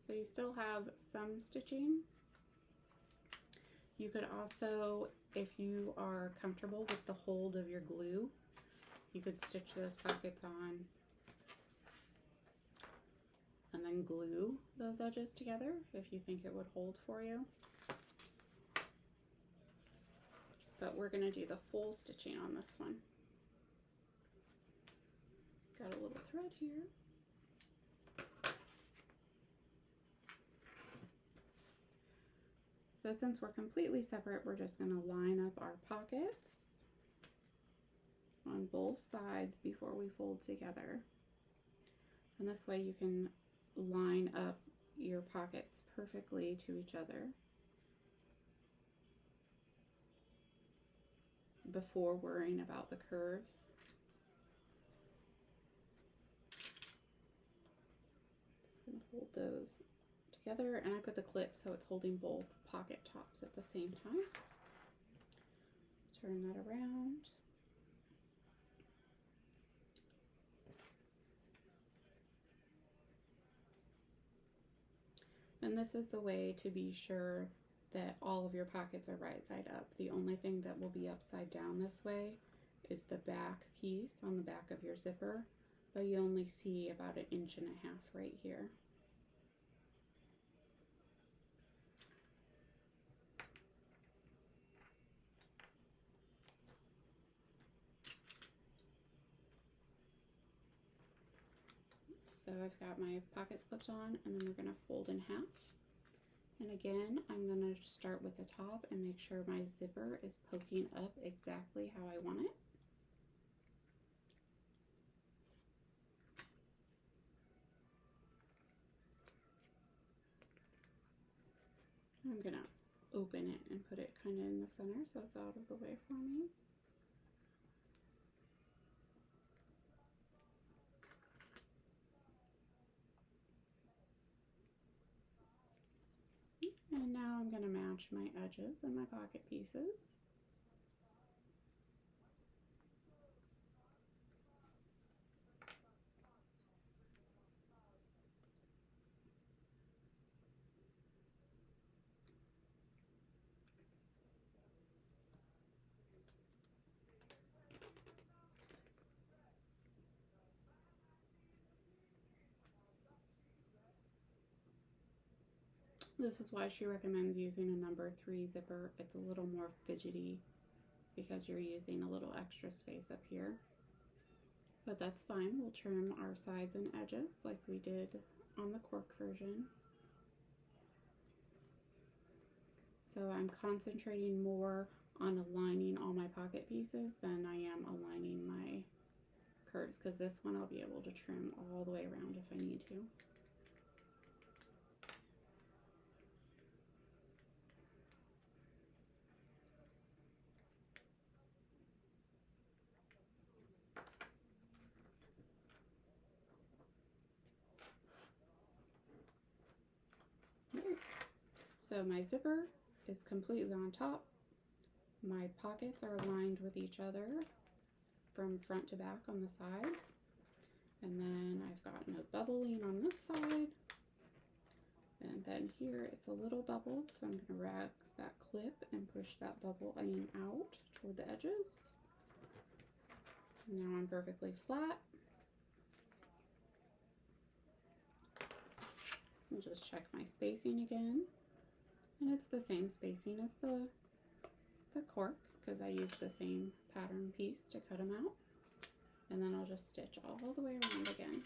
So you still have some stitching. You could also, if you are comfortable with the hold of your glue, you could stitch those pockets on and then glue those edges together if you think it would hold for you. But we're going to do the full stitching on this one. Got a little thread here. So since we're completely separate, we're just going to line up our pockets on both sides before we fold together. And this way you can line up your pockets perfectly to each other before worrying about the curves. Just going to hold those together, and I put the clip so it's holding both pocket tops at the same time. Turn that around. And this is the way to be sure that all of your pockets are right side up. The only thing that will be upside down this way is the back piece on the back of your zipper, but you only see about 1.5 inches right here. So I've got my pockets clipped on, and then we're going to fold in half. And again, I'm going to start with the top and make sure my zipper is poking up exactly how I want it. I'm going to open it and put it kind of in the center so it's out of the way for me. And now I'm going to match my edges and my pocket pieces. This is why she recommends using a number 3 zipper. It's a little more fidgety because you're using a little extra space up here. But that's fine. We'll trim our sides and edges like we did on the cork version. So I'm concentrating more on aligning all my pocket pieces than I am aligning my curves, because this one I'll be able to trim all the way around if I need to. So my zipper is completely on top. My pockets are aligned with each other from front to back on the sides. And then I've got no bubbling on this side. And then here it's a little bubbled, so I'm going to relax that clip and push that bubbling out toward the edges. Now I'm perfectly flat. I'll just check my spacing again. And it's the same spacing as the cork because I use the same pattern piece to cut them out. And then I'll just stitch all the way around again.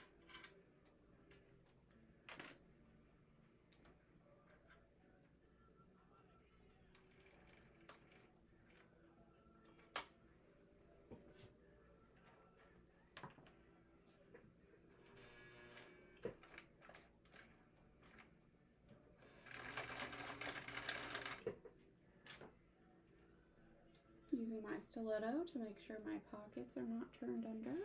Using my stiletto to make sure my pockets are not turned under.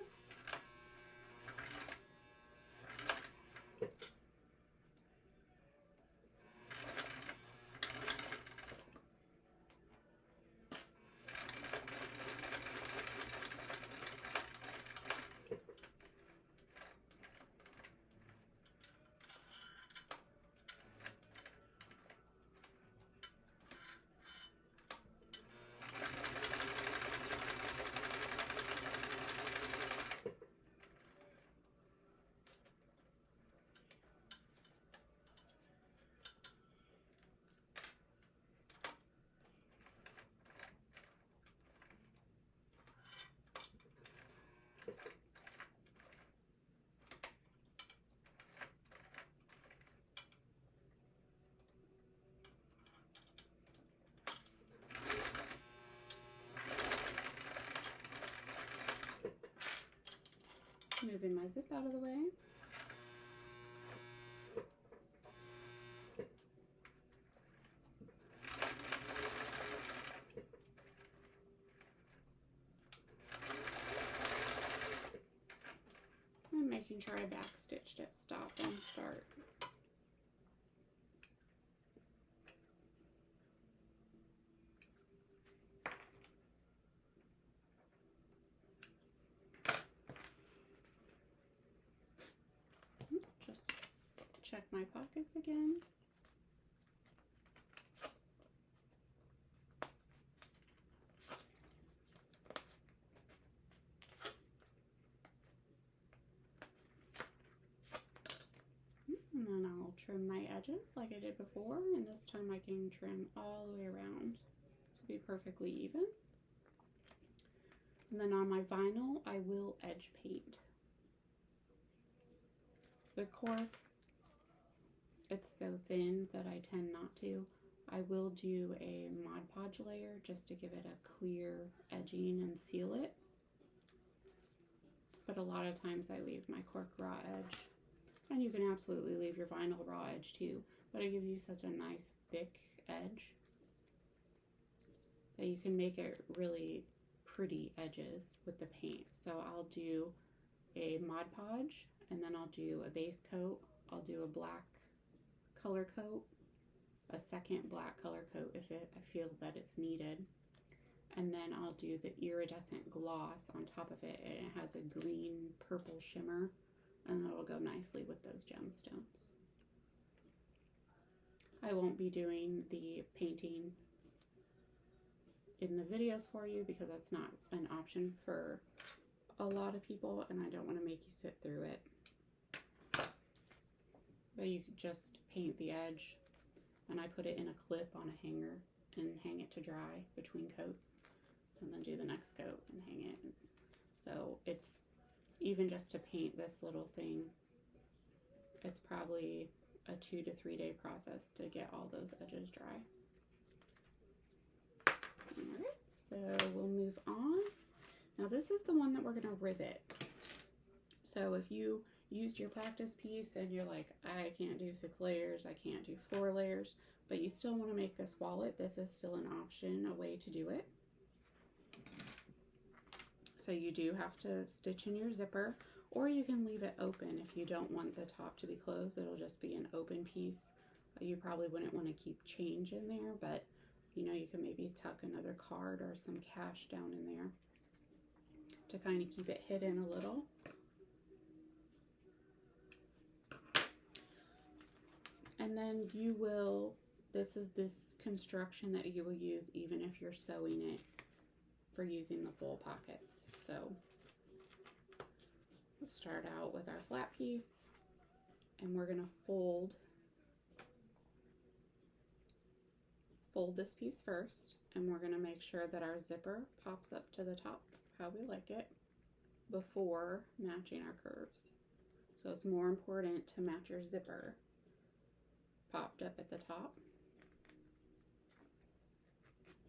Moving my zip out of the way. And making sure I backstitched at stop on start. Just check my pockets again. And then I'll trim my edges like I did before, and this time I can trim all the way around to be perfectly even. And then on my vinyl, I will edge paint. The cork, it's so thin that I tend not to. I will do a Mod Podge layer just to give it a clear edging and seal it. But a lot of times I leave my cork raw edge. And you can absolutely leave your vinyl raw edge too, but it gives you such a nice thick edge that you can make it really pretty edges with the paint. So I'll do a Mod Podge, and then I'll do a base coat. I'll do a black color coat, a second black color coat if I feel that it's needed, and then I'll do the iridescent gloss on top of it, and it has a green purple shimmer, and that'll go nicely with those gemstones. I won't be doing the painting in the videos for you because that's not an option for a lot of people, and I don't want to make you sit through it. But you could just paint the edge, and I put it in a clip on a hanger and hang it to dry between coats, and then do the next coat and hang it. So it's even just to paint this little thing, it's probably a 2 to 3 day process to get all those edges dry. Alright, so we'll move on. Now this is the one that we're going to rivet. So if you used your practice piece and you're like, I can't do 6 layers, I can't do 4 layers, but you still want to make this wallet, this is still an option, a way to do it. So you do have to stitch in your zipper, or you can leave it open if you don't want the top to be closed. It'll just be an open piece. You probably wouldn't want to keep change in there, but you know, you can maybe tuck another card or some cash down in there to kind of keep it hidden a little. And then you will, this is this construction that you will use even if you're sewing it for using the full pockets. So We'll start out with our flat piece, and we're going to fold this piece first, and we're going to make sure that our zipper pops up to the top how we like it before matching our curves. So it's more important to match your zipper popped up at the top.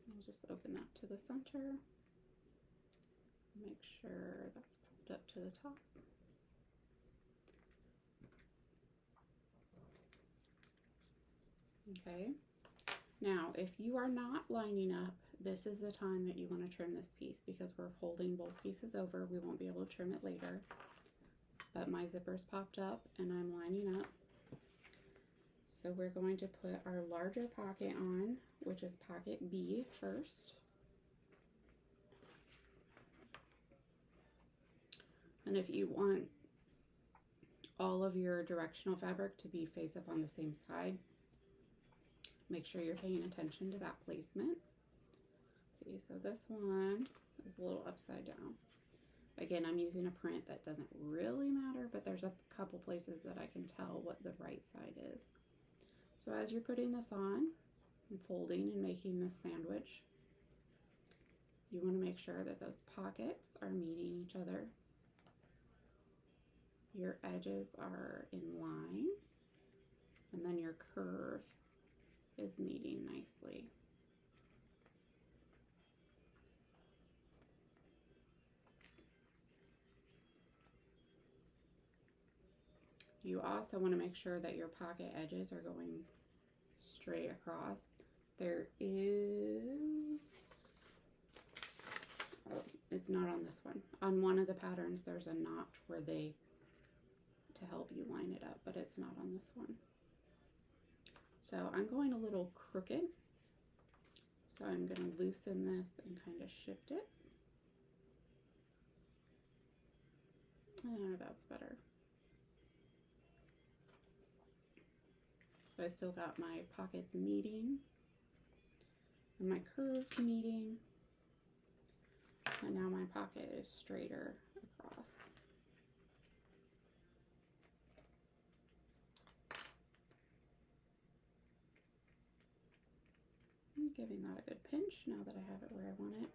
I'll just open that to the center. Make sure that's popped up to the top. Okay. Now, if you are not lining up, this is the time that you want to trim this piece, because we're folding both pieces over. We won't be able to trim it later. But my zipper's popped up and I'm lining up. So we're going to put our larger pocket on, which is pocket B first. And if you want all of your directional fabric to be face up on the same side, make sure you're paying attention to that placement. See, so this one is a little upside down. Again, I'm using a print that doesn't really matter, but there's a couple places that I can tell what the right side is. So as you're putting this on and folding and making this sandwich, you want to make sure that those pockets are meeting each other. Your edges are in line, and then your curve is meeting nicely. You also want to make sure that your pocket edges are going straight across. There is, oh, it's not on this one. On one of the patterns, there's a notch where to help you line it up, but it's not on this one. So I'm going a little crooked. So I'm going to loosen this and kind of shift it. That's better. So I still got my pockets meeting and my curves meeting. And now my pocket is straighter across. I'm giving that a good pinch now that I have it where I want it.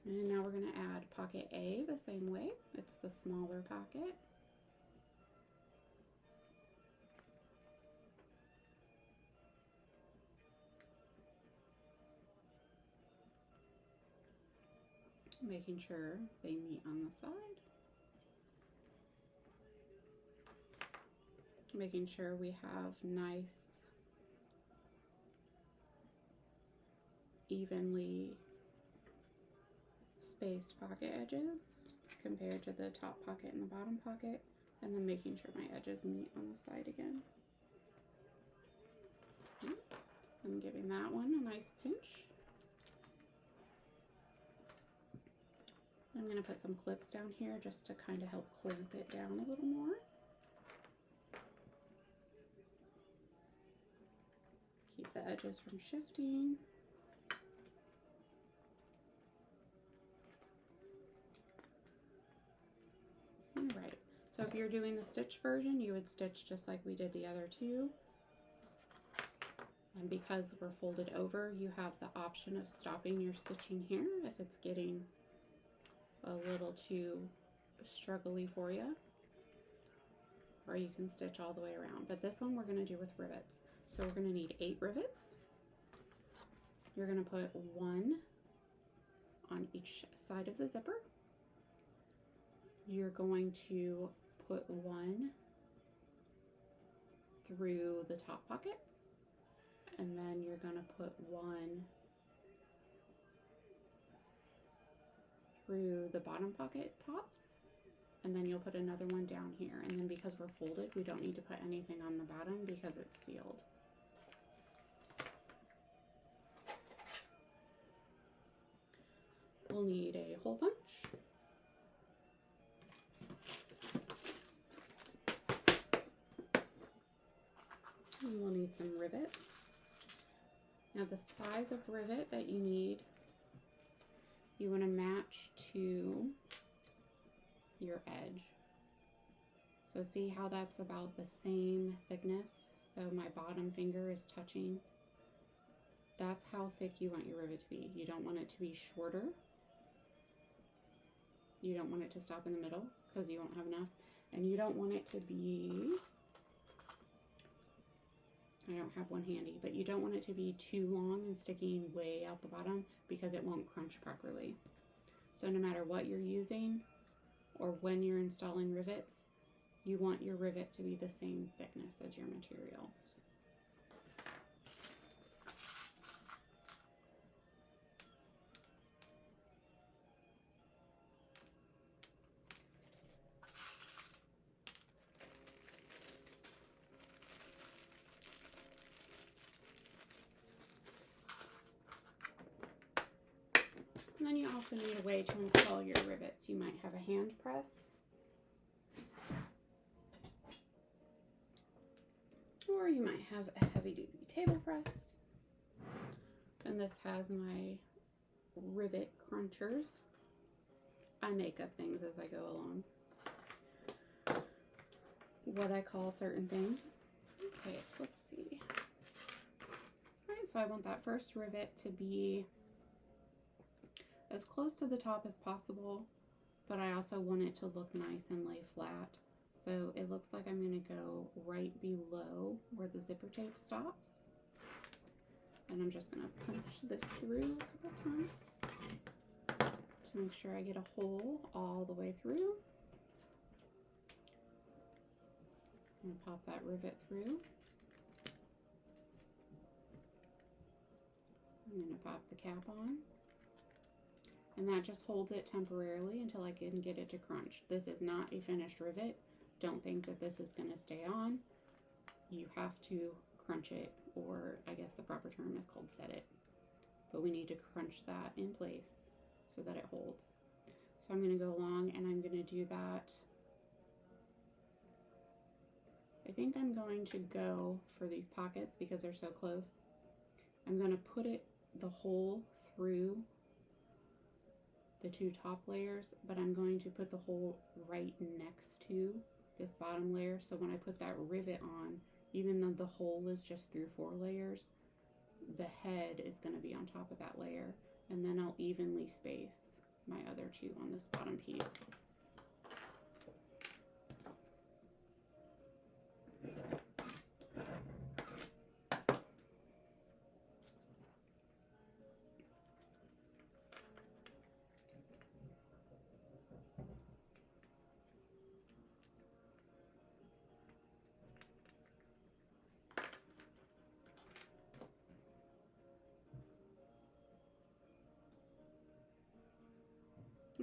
And now we're going to add pocket A the same way. It's the smaller pocket. Making sure they meet on the side. Making sure we have nice, evenly spaced pocket edges compared to the top pocket and the bottom pocket, and then making sure my edges meet on the side again. I'm giving that one a nice pinch. I'm going to put some clips down here just to kind of help clamp it down a little more. Keep the edges from shifting. Alright, so if you're doing the stitch version, you would stitch just like we did the other two. And because we're folded over, you have the option of stopping your stitching here if it's getting a little too struggly for you, or you can stitch all the way around. But this one we're going to do with rivets. So we're going to need 8 rivets. You're going to put 1 on each side of the zipper. You're going to put 1 through the top pockets, and then you're going to put 1 through the bottom pocket tops, and then you'll put another one down here. And then because we're folded, we don't need to put anything on the bottom because it's sealed. We'll need a hole punch. And we'll need some rivets. Now the size of rivet that you need, you want to match to your edge. So see how that's about the same thickness? So my bottom finger is touching. That's how thick you want your rivet to be. You don't want it to be shorter. You don't want it to stop in the middle because you won't have enough. And you don't want it to be, I don't have one handy, but you don't want it to be too long and sticking way out the bottom because it won't crunch properly. So no matter what you're using or when you're installing rivets, you want your rivet to be the same thickness as your materials. And then you also need a way to install your rivets. You might have a hand press, or you might have a heavy-duty table press. And this has my rivet crunchers. I make up things as I go along, what I call certain things. Okay, so let's see. All right, so I want that first rivet to be as close to the top as possible, but I also want it to look nice and lay flat. So it looks like I'm going to go right below where the zipper tape stops. And I'm just going to punch this through a couple times to make sure I get a hole all the way through. I'm going to pop that rivet through. I'm going to pop the cap on. And that just holds it temporarily until I can get it to crunch. This is not a finished rivet. Don't think that this is going to stay on. You have to crunch it, or I guess the proper term is called set it. But we need to crunch that in place so that it holds. So I'm going to go along and I'm going to do that. I think I'm going to go for these pockets because they're so close. I'm going to put the hole through the two top layers, but I'm going to put the hole right next to this bottom layer. So when I put that rivet on, even though the hole is just through 4 layers, the head is going to be on top of that layer, and then I'll evenly space my other 2 on this bottom piece.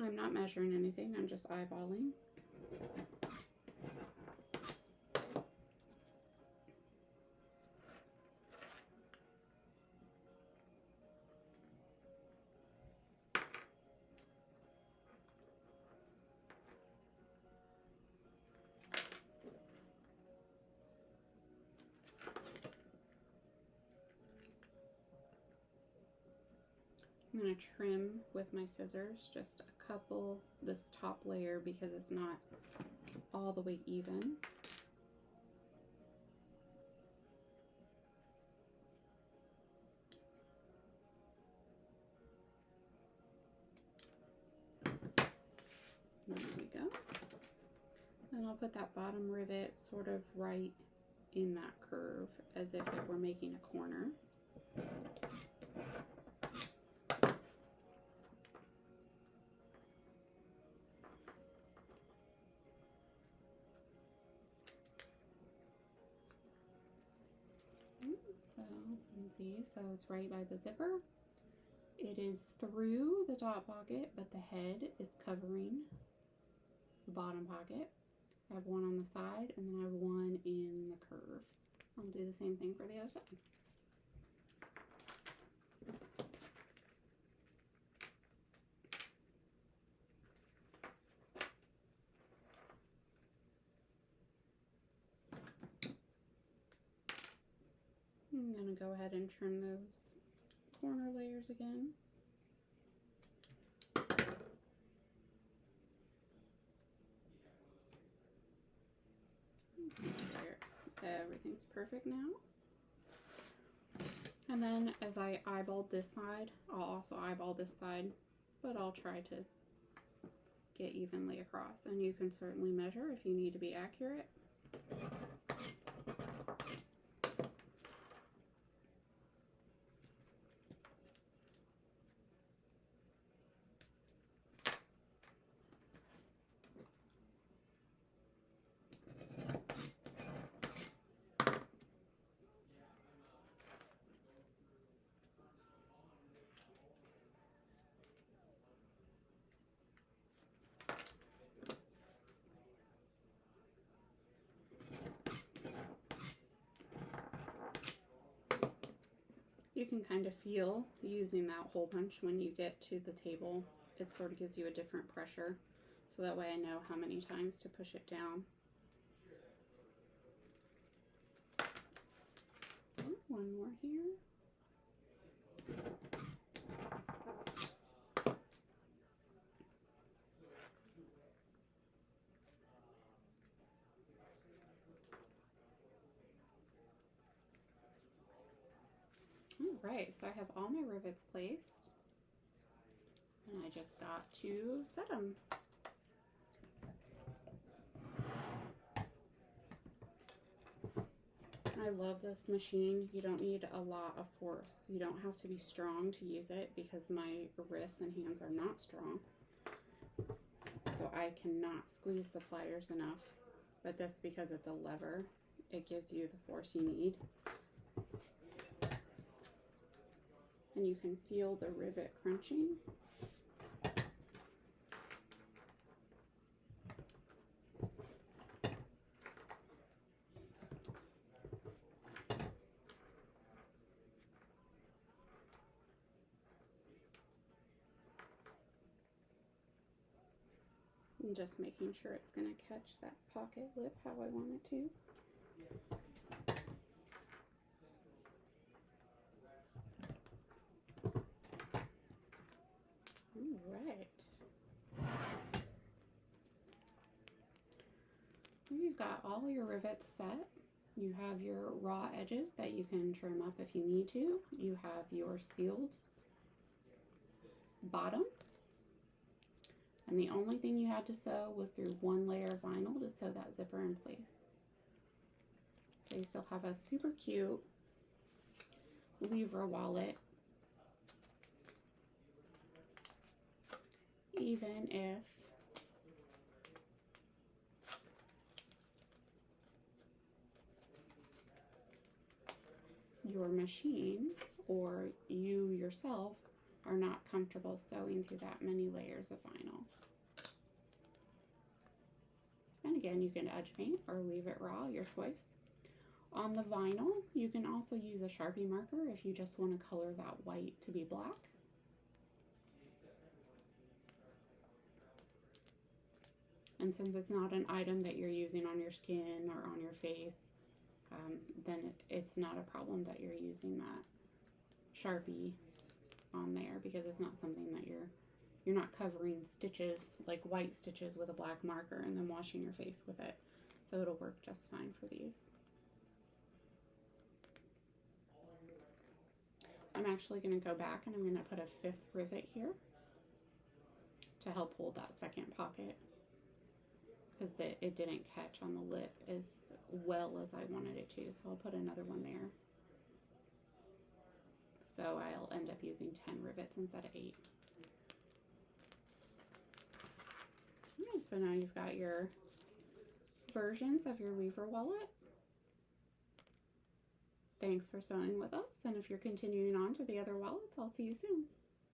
I'm not measuring anything, I'm just eyeballing. I'm going to trim with my scissors just a couple, this top layer, because it's not all the way even. There we go. And I'll put that bottom rivet sort of right in that curve as if it were making a corner. So you can see, so it's right by the zipper. It is through the top pocket, but the head is covering the bottom pocket. I have one on the side, and then I have one in the curve. I'll do the same thing for the other side. I'm going to go ahead and trim those corner layers again. There, everything's perfect now. And then as I eyeballed this side, I'll also eyeball this side, but I'll try to get evenly across. And you can certainly measure if you need to be accurate. You can kind of feel using that hole punch when you get to the table. It sort of gives you a different pressure, so that way I know how many times to push it down. One more here. Alright, so I have all my rivets placed, and I just got to set them. I love this machine. You don't need a lot of force. You don't have to be strong to use it because my wrists and hands are not strong. So I cannot squeeze the pliers enough. But this, because it's a lever, it gives you the force you need. And you can feel the rivet crunching. I'm just making sure it's going to catch that pocket lip how I want it to. Alright. You've got all your rivets set. You have your raw edges that you can trim up if you need to. You have your sealed bottom. And the only thing you had to sew was through one layer of vinyl to sew that zipper in place. So you still have a super cute Livre wallet, even if your machine or you yourself are not comfortable sewing through that many layers of vinyl. And again, you can edge paint or leave it raw, your choice. On the vinyl, you can also use a Sharpie marker if you just want to color that white to be black. And since it's not an item that you're using on your skin or on your face, then it's not a problem that you're using that Sharpie on there, because it's not something that you're not covering stitches, like white stitches, with a black marker and then washing your face with it. So it'll work just fine for these. I'm actually going to go back and I'm going to put a 5th rivet here to help hold that second pocket, because it didn't catch on the lip as well as I wanted it to. So I'll put another one there. So I'll end up using 10 rivets instead of 8. Okay, so now you've got your versions of your Livre wallet. Thanks for sewing with us, and if you're continuing on to the other wallets, I'll see you soon.